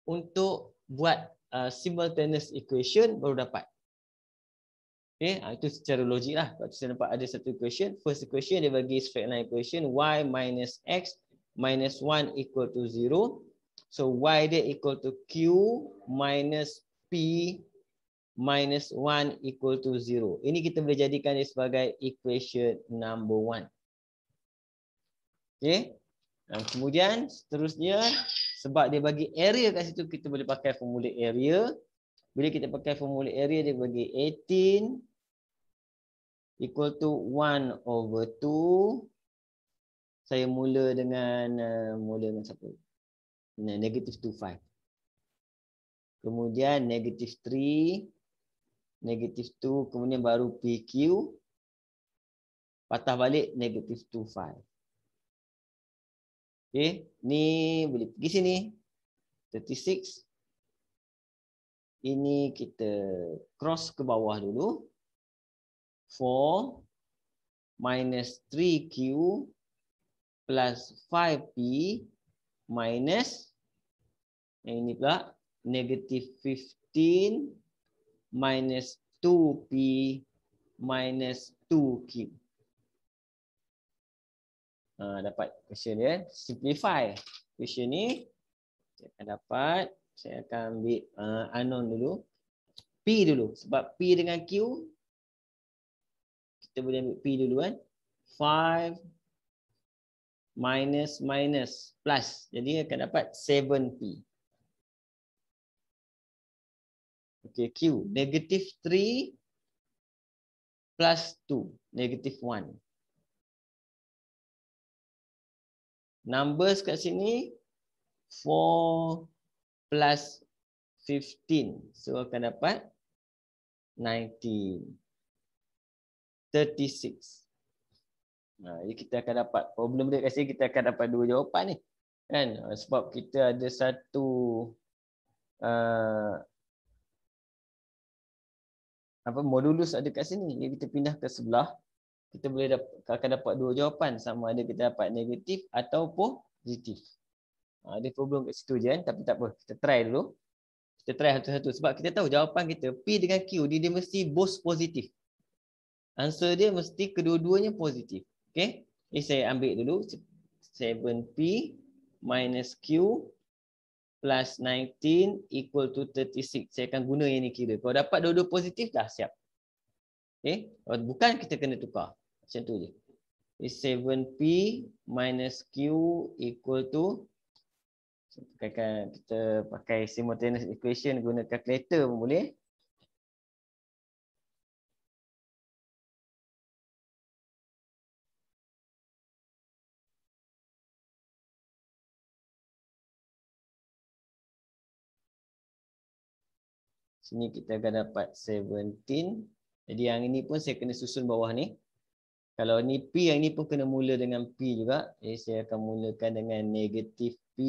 untuk buat simultaneous equation baru dapat. Okay, itu secara logik lah. Kalau saya nampak ada satu equation, first equation dia bagi straight line equation y minus x minus 1 equal to 0. So Y dia equal to Q minus P minus 1 equal to 0. Ini kita boleh jadikan dia sebagai equation number 1. Okay. Dan kemudian seterusnya, sebab dia bagi area kat situ, kita boleh pakai formula area. Bila kita pakai formula area, dia bagi 18 equal to 1 over 2. Saya mula dengan siapa? Negative 25. Kemudian negative 3, negative 2, kemudian baru PQ. Patah balik negative 25. Okay, ni boleh pergi sini. 36. Ini kita cross ke bawah dulu. 4 minus 3Q plus 5P minus yang ini pula negative 15 minus 2P minus 2Q. Dapat question dia. Simplify question ni. Saya akan dapat. Saya akan ambil unknown dulu. P dulu. Sebab P dengan Q. Kita boleh ambil P dulu kan. 5 minus minus plus. Jadi akan dapat 7P. Okay, Q. Negative 3 plus 2. Negative 1. Numbers kat sini 4 plus 15. So akan dapat 19. 36. Jadi kita akan dapat problem dia kat sini, kita akan dapat dua jawapan ni. Kan? Sebab kita ada satu modulus ada kat sini. Jadi kita pindah ke sebelah. Kita boleh akan dapat dua jawapan, sama ada kita dapat negatif atau positif. Ada problem kat situ je kan, tapi tak apa, kita try dulu. Kita try satu-satu sebab kita tahu jawapan kita P dengan Q dia mesti both positif. Answer dia mesti kedua-duanya positif. Okey. Jadi saya ambil dulu 7P minus Q plus 19 equal to 36. Saya akan guna yang ni kira. Kalau dapat dua-dua positif dah siap. Okey. Kalau bukan kita kena tukar. Macam tu je. 7P minus Q equal to, kita pakai simultaneous equation, guna calculator pun boleh. Sini kita akan dapat 17. Jadi yang ini pun saya kena susun bawah ni. Kalau ni P, yang ni pun kena mula dengan P juga. Jadi saya akan mulakan dengan negatif P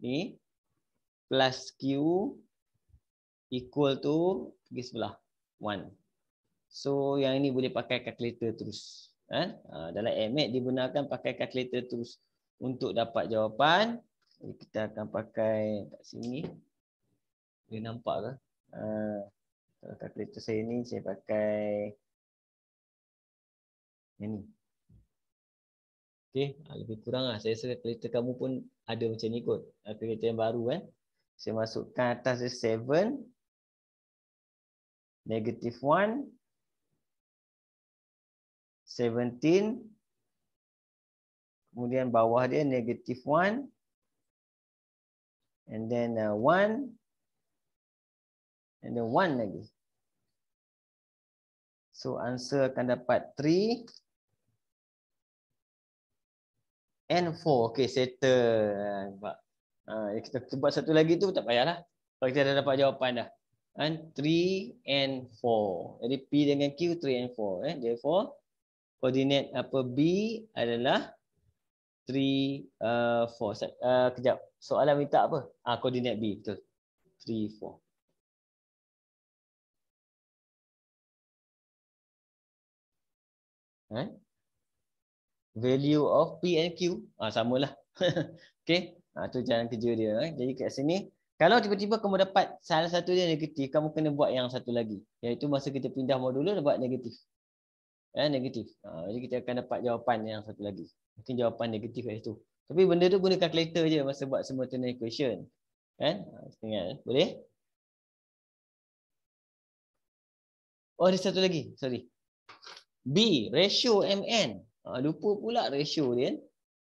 ni plus Q equal to pergi sebelah 1. So yang ini boleh pakai calculator terus. Dalam AMAT digunakan pakai calculator terus untuk dapat jawapan. Jadi kita akan pakai kat sini. Boleh nampak ke? Kalau calculator saya ni saya pakai yang ni. Okey, lebih kurang lah. Saya rasa calculator kamu pun ada macam ni kot. Calculator yang baru kan. Saya masukkan atas dia 7, negative 1, 17, kemudian bawah dia negative 1, and then 1, and then 1 lagi. So answer akan dapat 3 and 4. Okay, settle. Kita buat satu lagi tu tak payahlah. Kalau kita dah dapat jawapan dah. 3 and 4. Jadi P dengan Q 3 and 4. Therefore, koordinat B adalah 3, 4. Kejap. Soalan minta apa? Koordinat B. Betul. 3, 4. Value of P and Q. Samalah. Okay. Tu jalan kerja dia. Jadi kat sini, kalau tiba-tiba kamu dapat salah satu dia negatif, kamu kena buat yang satu lagi. Iaitu masa kita pindah modul dia buat negatif. Negatif. Jadi kita akan dapat jawapan yang satu lagi. Mungkin jawapan negatif kat situ. Tapi benda tu guna calculator je masa buat simultaneous equation. Kan? Ingat, boleh? Oh, ada satu lagi. Sorry. B, ratio MN. Lupa pula ratio dia.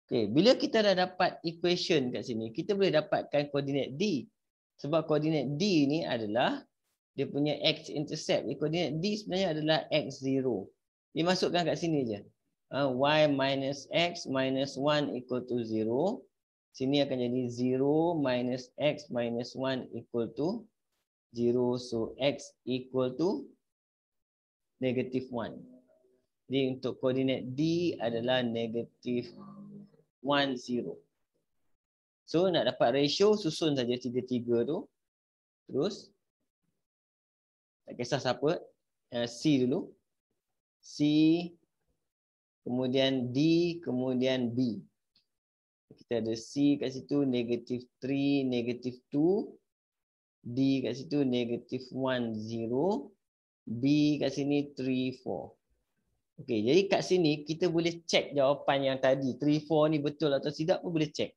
Okay, bila kita dah dapat equation kat sini, kita boleh dapatkan koordinat D. Sebab koordinat D ni adalah dia punya x-intercept. Koordinat D sebenarnya adalah x0. Dimasukkan kat sini je. Y minus x minus 1 equal to 0. Sini akan jadi 0 minus x minus 1 equal to 0. So, x equal to negative 1. Jadi, untuk koordinat D adalah negative 1, 0. So, nak dapat ratio, susun saja 3-3 tu. Terus, tak kisah siapa, C dulu. C, kemudian D, kemudian B. Kita ada C kat situ, negative 3, negative 2. D kat situ, negative 1, 0. B kat sini, 3, 4. Okey, jadi kat sini kita boleh check jawapan yang tadi. 3, 4 ni betul atau tidak pun boleh check.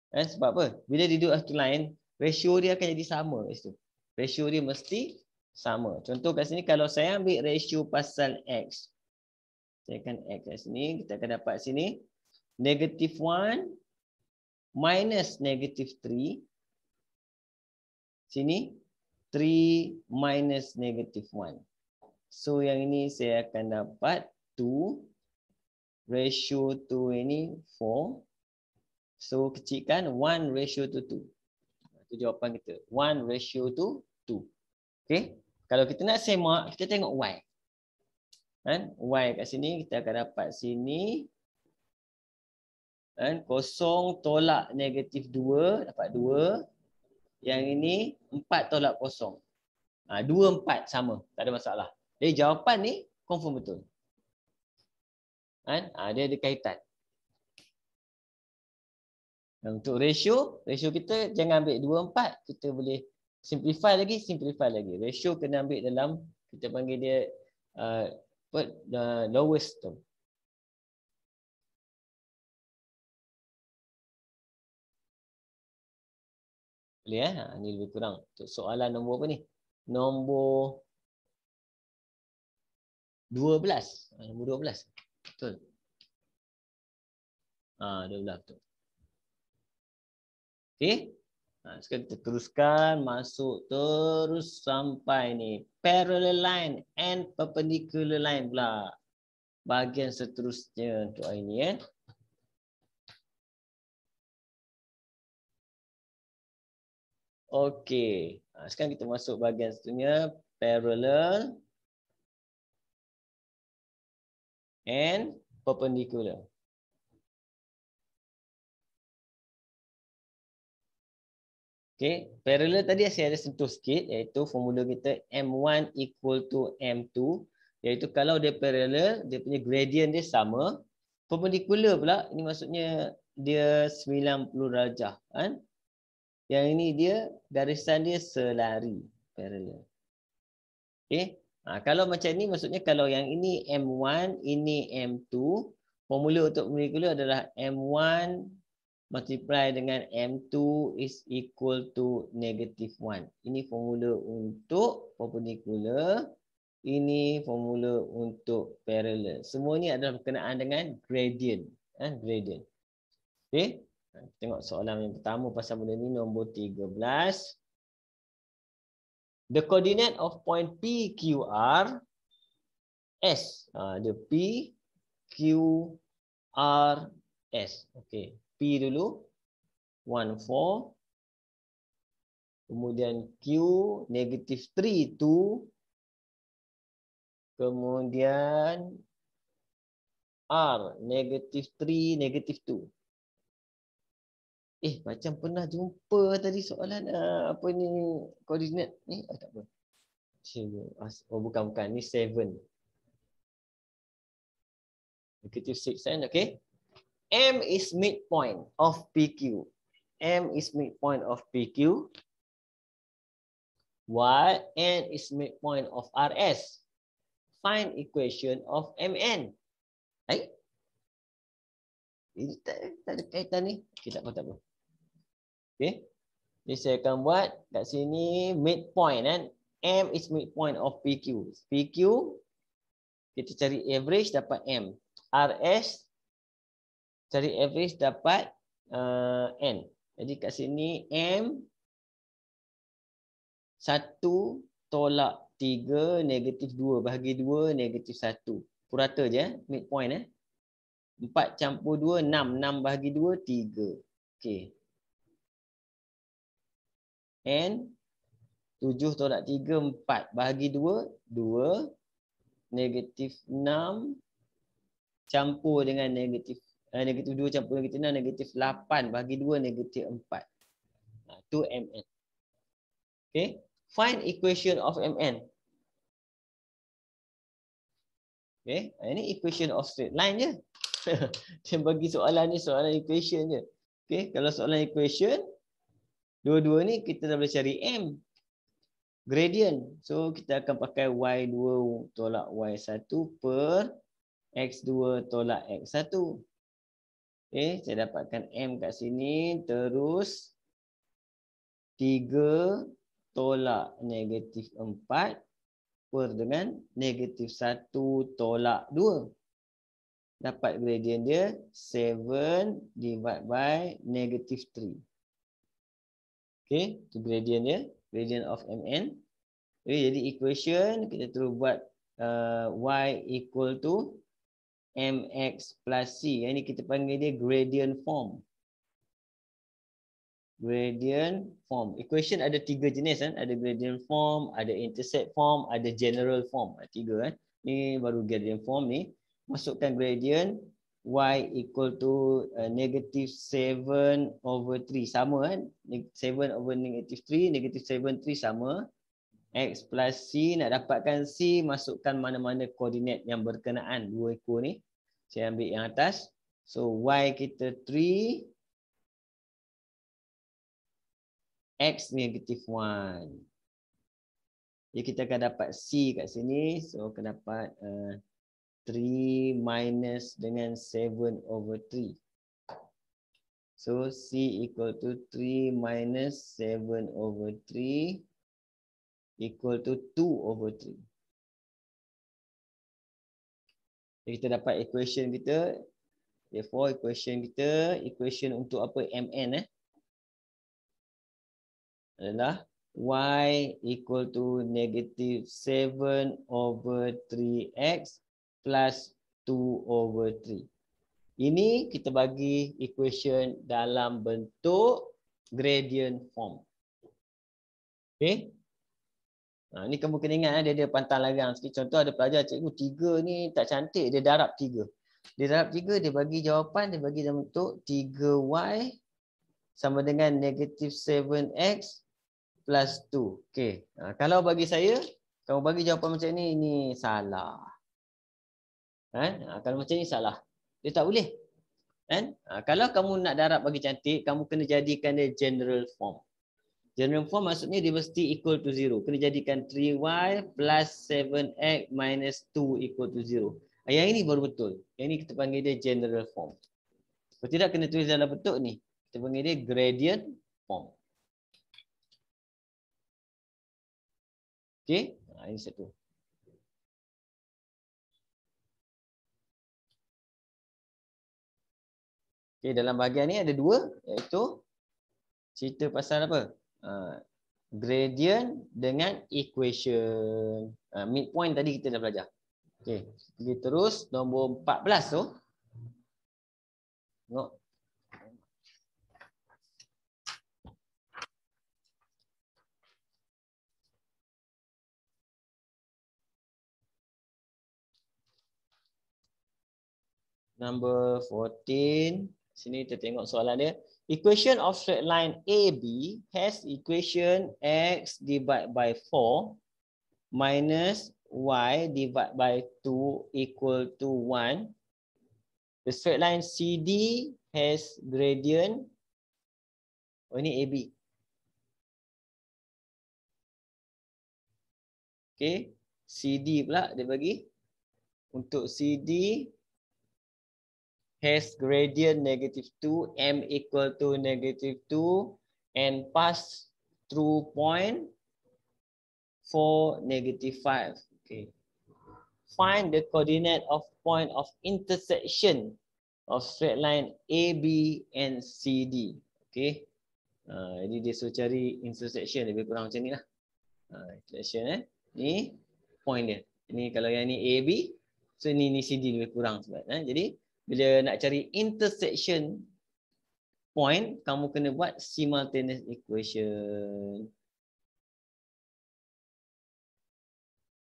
Sebab apa? Bila dia duduk satu line, ratio dia akan jadi sama kat situ. Ratio dia mesti sama. Contoh kat sini, kalau saya ambil ratio pasal X. Saya akan X kat sini, kita akan dapat sini. Negative 1 minus negative 3. Sini 3 minus negative 1. So yang ini saya akan dapat 2. Ratio 2 ini 4. So kecilkan 1 ratio to 2. Itu jawapan kita. 1 ratio to 2. Okay. Kalau kita nak semak, kita tengok Y. Kan? Y kat sini kita akan dapat sini. Kan? 0 tolak negatif 2, dapat 2. Yang ini 4 tolak 0. 2, 4 sama, tak ada masalah. Jadi jawapan ni confirm betul. Kan? Dia ada kaitan. Dan untuk ratio kita jangan ambil 2, 4. Kita boleh simplify lagi. Ratio kena ambil dalam, kita panggil dia lowest term. Boleh ni lebih kurang. Untuk soalan nombor apa ni? Nombor 12. Nombor 12. Betul. 12 betul. Okey. Sekarang kita teruskan masuk terus sampai ni parallel line and perpendicular line pula. Bahagian seterusnya untuk hari ni Okey. Sekarang kita masuk bahagian seterusnya parallel and perpendicular. Okay, parallel tadi saya ada sentuh sikit, iaitu formula kita M1 equal to M2. Iaitu kalau dia parallel, dia punya gradient dia sama. Perpendicular pula, ini maksudnya dia 90 darjah. Kan? Yang ini dia, garisan dia selari. Parallel. Okay. Kalau macam ni, maksudnya kalau yang ini M1, ini M2. Formula untuk perpendicular adalah M1 multiply dengan M2 is equal to negative 1. Ini formula untuk perpendicular. Ini formula untuk parallel. Semua ni adalah berkenaan dengan gradient. Gradient. Okay. Tengok soalan yang pertama pasal benda ni, nombor 13. The coordinate of point P, Q, R, S. Dia P, Q, R, S. Okay. P dulu 1, 4. Kemudian Q negative 3, 2. Kemudian R negative 3, negative 2. Macam pernah jumpa tadi soalan apa ni koordinat ni? Tak apa. Bukan. Ni 7. Negative 6 kan? Okay. M is midpoint of PQ. M is midpoint of PQ. Y, N is midpoint of RS. Find equation of MN. Right? Ini tak ada kaitan ni. Okay, tak apa. Okay. Jadi saya akan buat kat sini midpoint kan. M is midpoint of PQ. PQ kita cari average dapat M. RS cari average dapat N. Jadi kat sini M 1 tolak 3 negatif 2 bahagi 2 negatif 1. Purata je midpoint 4 campur 2 6. 6 bahagi 2 3. Okey. N 7 tolak 3 4 bahagi 2 2 negatif 6 campur dengan negatif 2 campur negatif 6 negatif 8 bahagi 2 negatif 4. Itu Mn. Okay. Find equation of Mn. Okay. Ini equation of straight line je. Dia bagi soalan ni soalan equation je. Okay. Kalau soalan equation, dua-dua ni kita dah boleh cari M. Gradient. So kita akan pakai Y2 tolak Y1 per X2 tolak X1. Okay. Saya dapatkan M kat sini. Terus 3 tolak negatif 4 per dengan negatif 1 tolak 2. Dapat gradient dia 7 divide by negatif 3. Okay, itu gradient dia. Gradient of Mn. Okay, jadi equation kita terus buat Y equal to Mx plus C. Yang ini kita panggil dia gradient form. Gradient form. Equation ada 3 jenis kan. Ada gradient form, ada intercept form, ada general form. Ada 3 kan. Ni baru gradient form ni. Masukkan gradient y equal to negative 7 over 3. Sama kan. 7 over negative 3. Negative 7, 3 sama. X plus C. Nak dapatkan C, masukkan mana-mana koordinat yang berkenaan. 2 ekor ni. Saya ambil yang atas. So y kita 3. X negatif 1. Jadi kita akan dapat C kat sini. So akan dapat 3 minus dengan 7 over 3. So C equal to 3 minus 7 over 3 equal to 2 over 3. Jadi kita dapat equation kita. Therefore equation kita, equation untuk apa? Mn adalah y equal to negative 7 over 3x plus 2 over 3. Ini kita bagi equation dalam bentuk gradient form. Okay. Ni kamu kena ingat dia ada pantang larang sikit. Contoh ada pelajar, cikgu 3 ni tak cantik, dia darab 3. Dia darab 3, dia bagi jawapan, dia bagi dalam bentuk 3y sama dengan negative 7x plus 2. Okay. Kalau bagi saya, kamu bagi jawapan macam ni, ini salah. Kalau macam ni salah. Dia tak boleh. Kalau kamu nak darab bagi cantik, kamu kena jadikan dia general form. General form maksudnya dia mesti equal to 0. Kena jadikan 3y plus 7x minus 2 equal to 0. Yang ini baru betul. Yang ini kita panggil dia general form. Kalau tidak, kena tulis dalam bentuk ni. Kita panggil dia gradient form. Okay, ini satu. Okay, dalam bahagian ni ada 2, iaitu cerita pasal apa? Gradient dengan equation. Midpoint tadi kita dah belajar. Okay, pergi terus nombor 14 tu. Tengok. Number 14. Sini kita tengok soalan dia. Equation of straight line AB has equation x divided by 4 minus y divided by 2 equal to 1. The straight line CD has gradient. Oh, ini AB. Okay. CD pula dia bagi. Untuk CD has gradient -2, M equal to -2, and pass through point 4, -5. Okay. Find the coordinate of point of intersection of straight line AB and CD. Okay. Jadi dia suruh cari intersection, lebih kurang macam ni lah. Intersection ni point dia. Ini kalau yang ni AB, so ni CD lebih kurang sebab. Jadi bila nak cari intersection point, kamu kena buat simultaneous equation.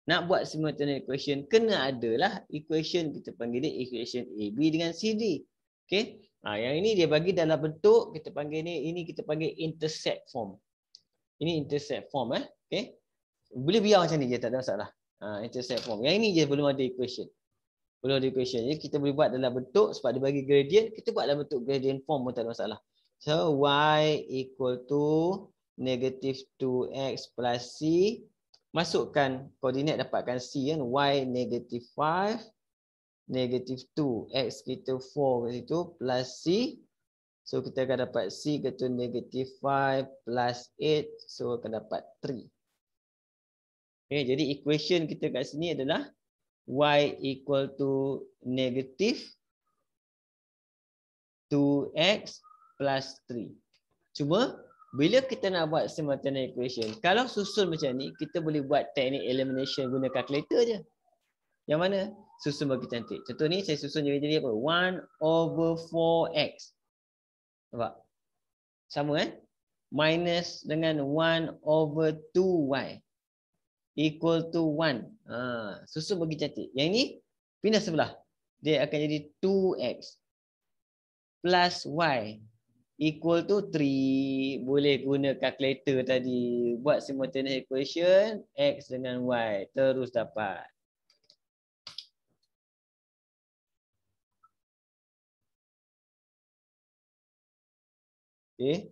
Nak buat simultaneous equation, kena adalah equation, kita panggil dia equation AB dengan CD. Okay. Yang ini dia bagi dalam bentuk, kita panggil ini kita panggil intercept form. Ini intercept form. Okay. Boleh biar macam ni je, tak ada masalah. Intercept form. Yang ini je belum ada equation. Belum ada equation. Jadi kita boleh buat dalam bentuk, sebab dia bagi gradient, kita buat dalam bentuk gradient form pun tak ada masalah. So, y equal to -2x plus c. Masukkan koordinat, dapatkan c kan. Y -5, -2, x kita 4 kat situ, plus c. So kita akan dapat c equal to -5 plus 8. So akan dapat 3. Okay, jadi equation kita kat sini adalah y equal to -2x plus 3. Cuma bila kita nak buat simultaneous equation, kalau susun macam ni, kita boleh buat teknik elimination guna calculator je. Yang mana? Susun bagi cantik. Contoh ni saya susun jadi apa? 1/4x. Nampak? Sama kan? Minus dengan 1/2y. Equal to 1. Susun bagi cantik. Yang ni pindah sebelah. Dia akan jadi 2x. Plus y. Equal to 3. Boleh guna calculator tadi. Buat simultaneous equation. X dengan y. Terus dapat. Okay.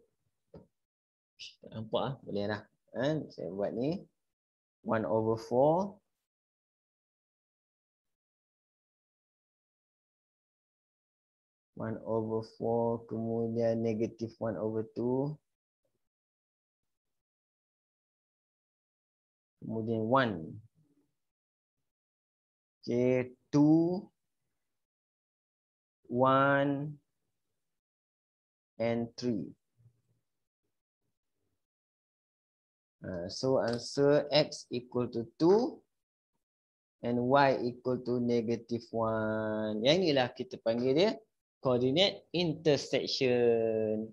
Tak nampak boleh dah. Saya buat ni. 1/4. Kemudian -1/2. Kemudian 1. Okay, 2, 1 and 3. So answer x equal to 2 and y equal to -1. Yang inilah kita panggil dia coordinate intersection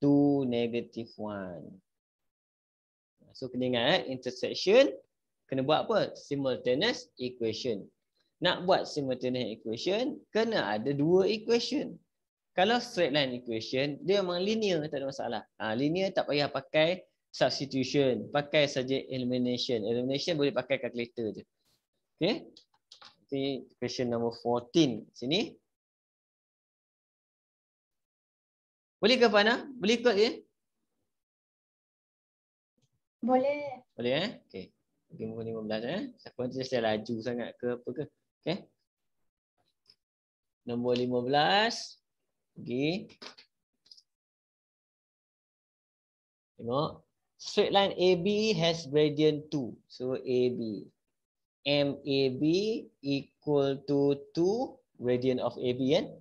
2, -1. So kena ingat intersection kena buat apa? Simultaneous equation. Nak buat simultaneous equation kena ada dua equation. Kalau straight line equation dia memang linear, tak ada masalah. Linear tak payah pakai substitution, pakai saja elimination. Elimination boleh pakai calculator je. Okay. Jadi question number 14 sini. Boleh ke Fana? Boleh ikut ke? Boleh. Boleh Okey. Nombor 15 Siapa nanti saya laju sangat ke apa ke? Okey. Nombor 15. Pergi. Tengok. Straight line AB has gradient 2. So AB. MAB equal to 2. Gradient of AB kan?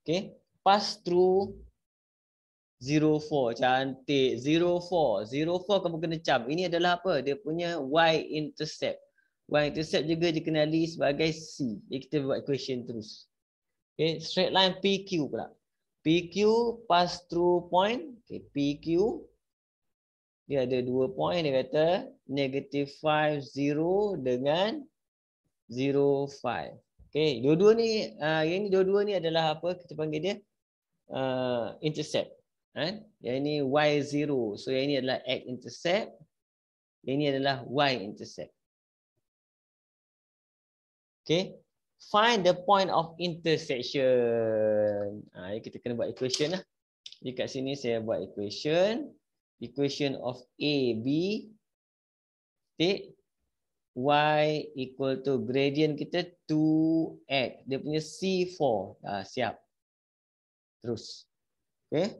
Okay. Pass through 0,4. Cantik. 0,4. 0,4 kamu kena cam. Ini adalah apa? Dia punya y-intercept. Y-intercept juga dikenali sebagai C. Jadi kita buat equation terus. Okay. Straight line PQ pula. PQ pass through point. Okay. PQ. Dia ada 2 point. Dia kata -5, 0 dengan 0,5. Okay. Dua-dua ni, yang ni dua-dua ni adalah apa? Kita panggil dia intercept. Yang ini y0. So yang ini adalah x-intercept. Yang ini adalah y-intercept. Okay. Find the point of intersection. Kita kena buat equation lah. Jadi kat sini saya buat equation. Equation of AB. Tick. Y equal to gradient kita 2x. Dia punya C4. Siap. Terus. Okay.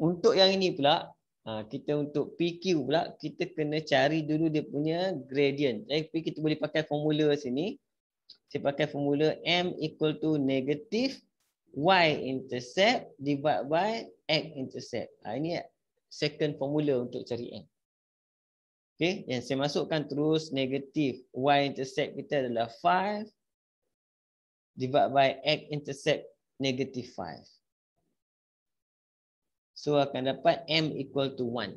Untuk yang ini pula, kita untuk PQ pula, kita kena cari dulu dia punya gradient. Jadi kita boleh pakai formula sini. Saya pakai formula M equal to negative y-intercept divided by x-intercept. Ini second formula untuk cari M. Okay, yang saya masukkan terus negatif y-intercept kita adalah 5 divided by x-intercept negative 5. So akan dapat M equal to 1.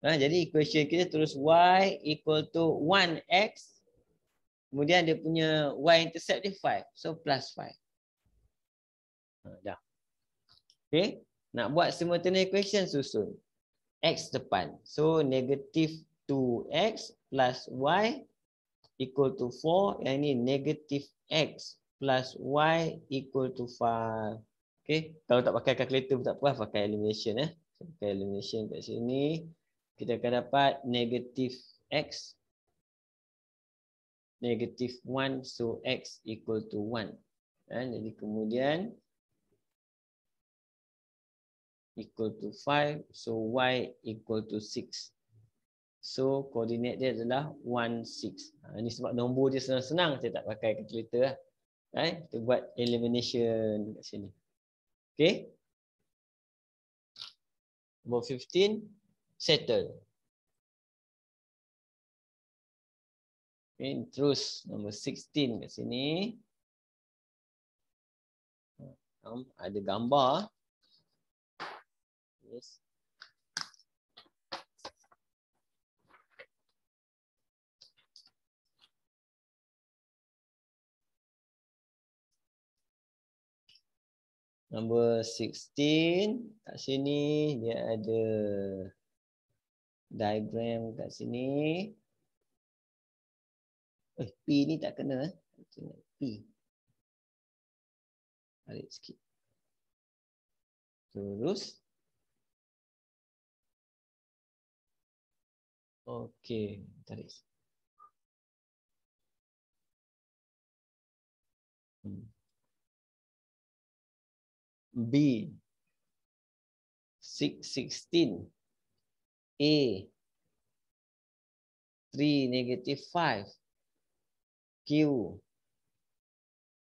Jadi equation kita terus y equal to 1x. Kemudian dia punya y-intercept dia 5. So plus 5. Dah. Okay. Nak buat simultaneous equation susun. X depan. So negative 2x plus y equal to 4. Yang ini negative x plus y equal to 5. Okay. Kalau tak pakai calculator pun tak apa. Pakai elimination. Pakai elimination kat sini. Kita akan dapat negative x. Negative 1. So x equal to 1. Jadi kemudian equal to 5. So y equal to 6. So koordinat dia adalah 1, 6. Ini sebab nombor dia senang-senang. Saya tak pakai calculator. Kita buat elimination kat sini. Okay. Nombor 15. Settle. Okay. Terus nombor 16 kat sini. Ada gambar. Yes. Nombor 16 kat sini dia ada diagram kat sini. P ni tak kena. P. Tarik sikit. Terus. Okey, tarik. B 616 A 3 negative 5 Q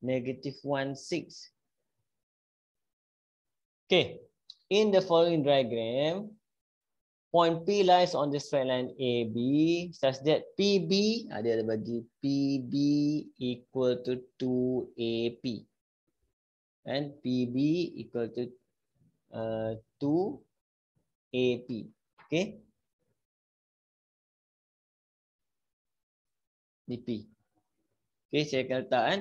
negative 1 6. Okay, in the following diagram, point P lies on the straight line AB such that PB, dia ada bagi PB equal to 2AP. And PB equal to 2AP. Okay. Ni P. Okay, saya akan letakkan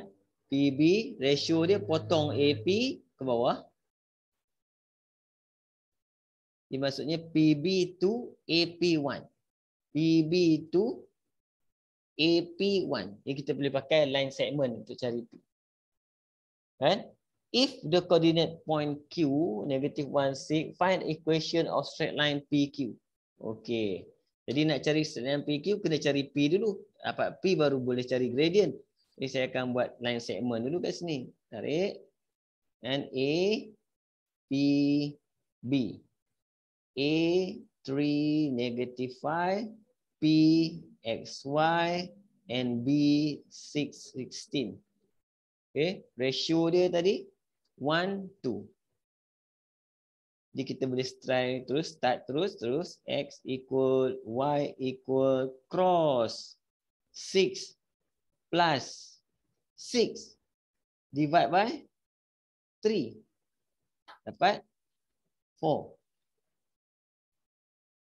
PB, ratio dia potong AP ke bawah. Ini maksudnya PB to AP1. PB to AP1. Jadi kita boleh pakai line segment untuk cari P. Kan? If the coordinate point Q, negative 1, 6, find equation of straight line PQ. Okey. Jadi nak cari straight line PQ, kena cari P dulu. Dapat P baru boleh cari gradient. Jadi saya akan buat line segment dulu kat sini. Tarik. And A, P, B. A, 3, negative 5. P, X, Y. And B, 6, 16. Okay. Ratio dia tadi 1, 2. Jadi kita boleh try terus, start terus. X equal, Y equal, cross. 6 plus 6 divide by 3. Dapat 4.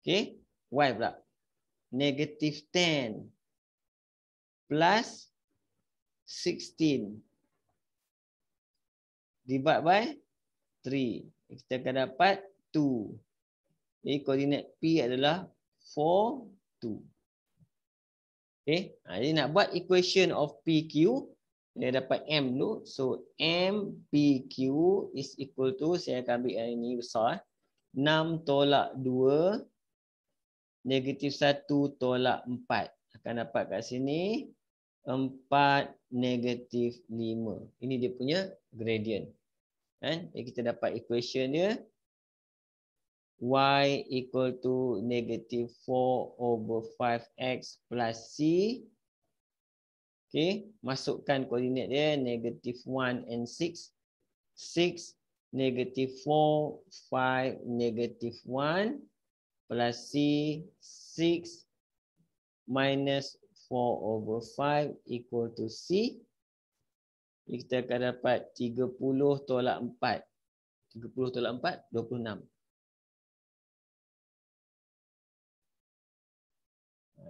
Okay. Y pula. Negative 10 plus 16 divide by 3. Kita akan dapat 2. Jadi koordinat P adalah 4, 2. Okay. Jadi nak buat equation of PQ, kita dapat M dulu. So M PQ is equal to, saya akan ambil yang ini besar. 6 tolak 2, negatif 1 tolak 4. Akan dapat kat sini 4 negatif 5. Ini dia punya gradient. Kan? Jadi kita dapat equation dia y equal to negative 4/5x plus c. Okay, masukkan koordinat dia negative 1 and 6. 6, negative 4, 5, negative 1 plus c 6 minus 4/5 equal to c. Kita akan dapat 30 tolak 4. 30 tolak 4, 26.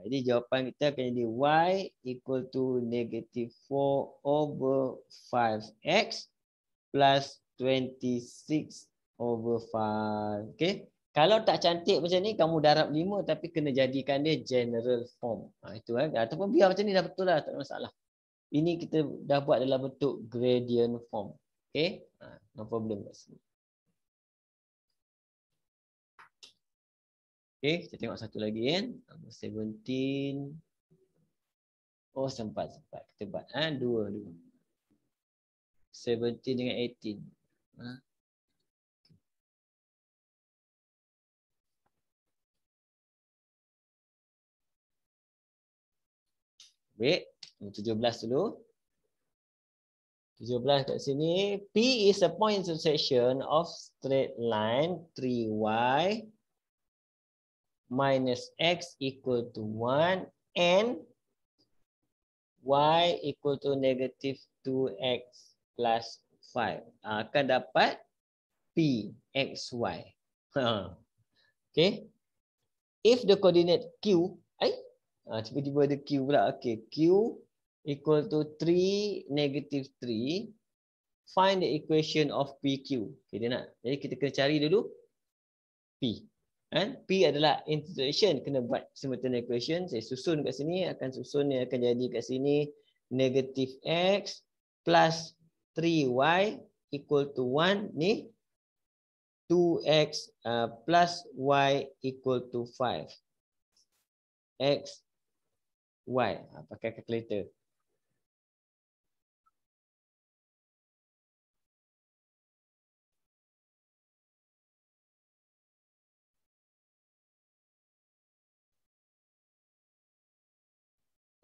Jadi jawapan kita akan jadi y equal to negative 4/5x plus 26/5. Okay. Kalau tak cantik macam ni, kamu darab 5 tapi kena jadikan dia general form. Itu kan. Ataupun biar macam ni dah betul lah, tak ada masalah. Ini kita dah buat dalam bentuk gradient form. Okay. No problem kat sini. Okay, kita tengok satu lagi kan. Number 17. Oh, sempat. Kita buat dua. 17 dengan 18. Baik, 17 dulu. 17 kat sini. P is a point intersection of straight line 3y minus x equal to 1 and y equal to negative 2x plus 5. Akan dapat P, x, y. Okay. If the coordinate Q, tiba-tiba ada Q pula. Okay, Q equal to 3, negative 3. Find the equation of PQ. Okay, dia nak. Jadi kita kena cari dulu P. P adalah intersection. Kena buat simultaneous equation. Saya susun kat sini. Akan susun yang akan jadi kat sini. Negative X plus 3Y equal to 1. Ni 2X plus Y equal to 5. X, Y. Pakai calculator.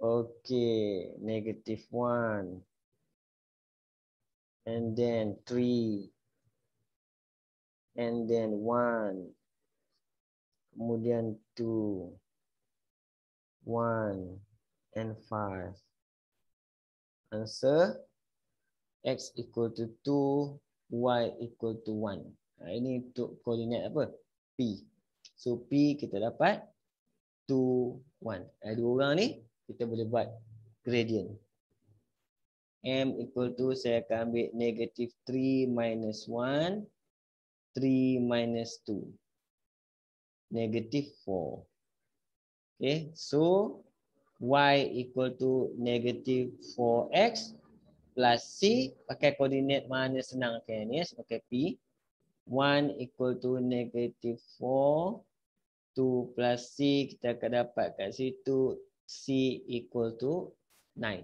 Okay, negative 1. And then 3. And then 1. Kemudian 2. 1 and 5. Answer x equal to 2, y equal to 1. Ini untuk koordinat apa? P. So P kita dapat 2, 1. Dua orang ni kita boleh buat gradient. M equal to, saya akan ambil negative 3 minus 1, 3 minus 2. Negative 4. Okay, so y equal to negative 4x plus c. Pakai koordinat mana senang okay, ni. Pakai P. 1 equal to negative 4. 2 plus c. Kita akan dapat kat situ c equal to 9.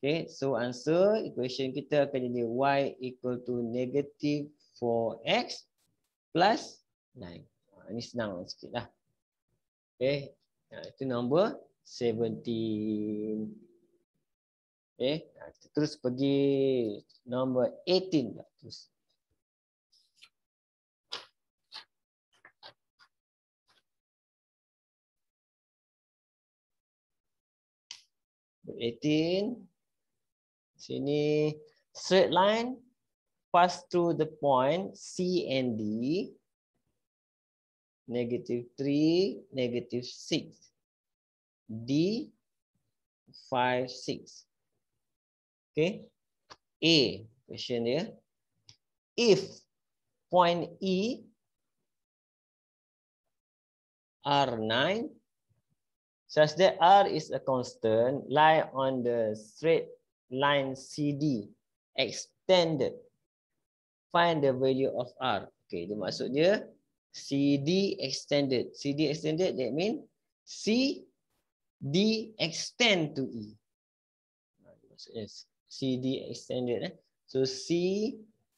Okay, so answer equation kita akan jadi y equal to negative 4x plus 9. Ini senang sikit lah. Okay, itu nombor 17. Okay, kita terus pergi nombor 18. Terus. Nombor 18. Sini, straight line pass through the point C and D. Negative 3, negative 6. D, 5, 6. Okay. A, question dia. If point E R9 such that R is a constant lie on the straight line CD extended, find the value of R. Okay, dia maksud dia CD extended. CD extended, that means C D extend to E. Maksudnya CD extended. So C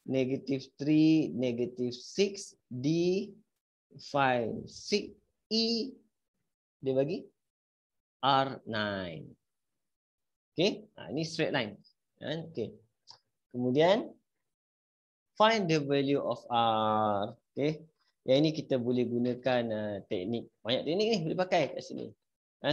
negative 3, negative 6, D, 5, 6, E, dia bagi R9. Okay, ini straight line. Okay. Kemudian, find the value of R. Okay. Yang ini kita boleh gunakan teknik. Banyak teknik ni boleh pakai kat sini.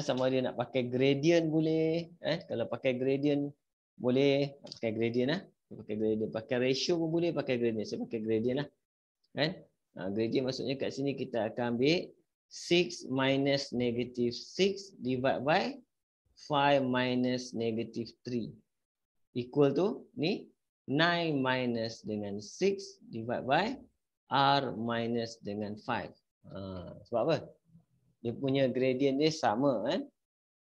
Sama ada nak pakai gradient boleh. Kalau pakai gradient boleh. Pakai gradient pakai gradient. Pakai ratio pun boleh pakai gradient. Saya pakai gradient lah. Gradient maksudnya kat sini kita akan ambil 6 minus negative 6 divide by 5 minus negative 3. Equal to ni 9 minus dengan 6 divide by R minus dengan 5. Sebab apa? Dia punya gradient dia sama kan?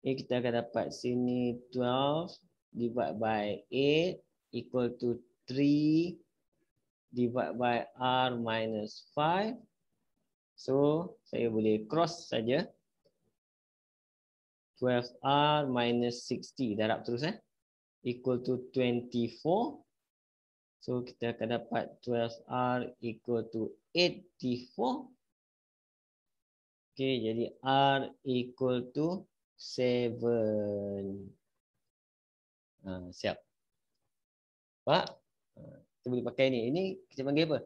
Kita akan dapat sini 12 divide by 8 equal to 3 divide by R minus 5. So, saya boleh cross saja. 12R minus 60. Darab terus equal to 24. So, kita akan dapat 12R equal to 84. Okay, jadi R equal to 7. Siap. Pak? Kita boleh pakai ni. Ini kita panggil apa?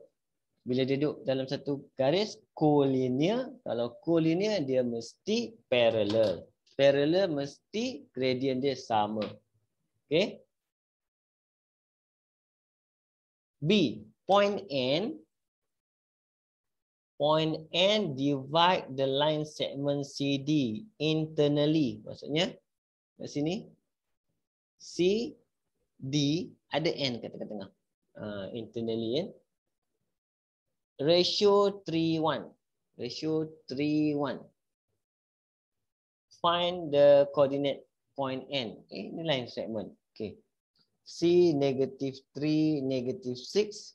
Bila dia duduk dalam satu garis, collinear. Kalau collinear, dia mesti parallel. Parallel mesti gradient dia sama. Okay. B. Point N. Point N divide the line segment CD internally. Maksudnya, kat sini, C, D, ada N kat tengah-tengah. Internally, Ratio 3:1. Ratio 3:1. Find the coordinate point N. Ini line segment. Okay. C negative 3, negative 6.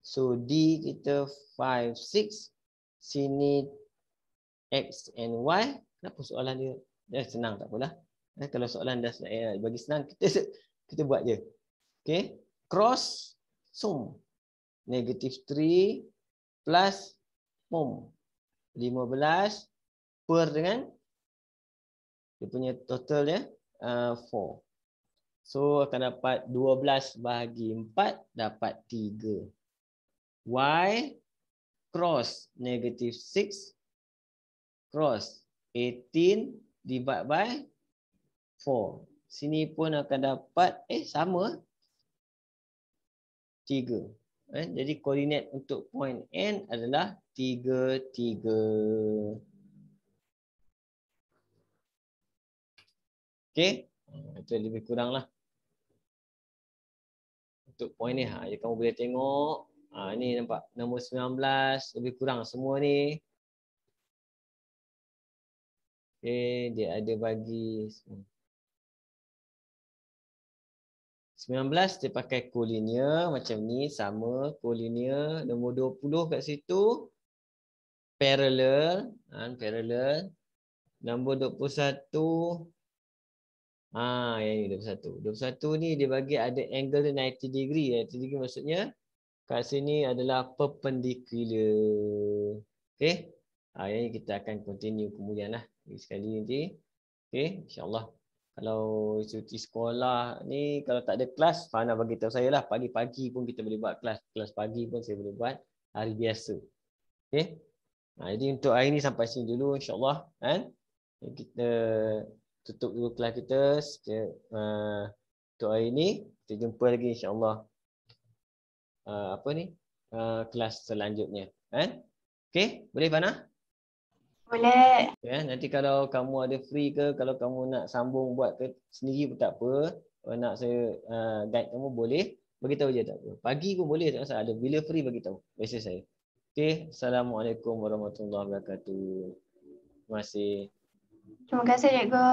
So D kita 5, 6. Sini X and Y. Kenapa soalan dia? Senang tak apalah. Kalau soalan dah bagi senang, kita buat je. Okay. Cross sum. Negative 3 plus 15 per dengan dia punya total dia 4. So akan dapat 12 bahagi 4 dapat 3. Y cross negative 6 cross 18 divide by 4. Sini pun akan dapat sama 3. Jadi koordinat untuk point N adalah 3, 3. Okey. Itu lebih kurang lah. Untuk point ni. Jadi kamu boleh tengok. Ni nampak nombor 19. Lebih kurang semua ni. Okey. Dia ada bagi 19 dia pakai collinear macam ni, sama collinear. Nombor 20 kat situ parallel, parallel. Nombor 21 yang ni 21. 21 ni dia bagi ada angle 90 degree. 90 degree maksudnya kat sini adalah perpendicular. Okey. Yang ni kita akan continue kemudian lah. Sekali nanti. Okey, insya-Allah. Kalau cuti sekolah ni, kalau tak ada kelas, Fana bagi tahu saya lah. Pagi-pagi pun kita boleh buat kelas. Kelas pagi pun saya boleh buat hari biasa. Okey. Jadi untuk hari ni sampai sini dulu insya-Allah. Kita tutup dulu kelas kita. Untuk hari ni kita jumpa lagi insya-Allah. Kelas selanjutnya. Okey, boleh Fana? Boleh. Nanti kalau kamu ada free ke, kalau kamu nak sambung buat ke sendiri pun tak apa. Kalau nak saya guide kamu boleh. Beritahu je tak apa. Pagi pun boleh, tak masalah. Bila free beritahu. Biasa saya. Okey, Assalamualaikum warahmatullahi wabarakatuh. Terima kasih. Terima kasih, Cikgu.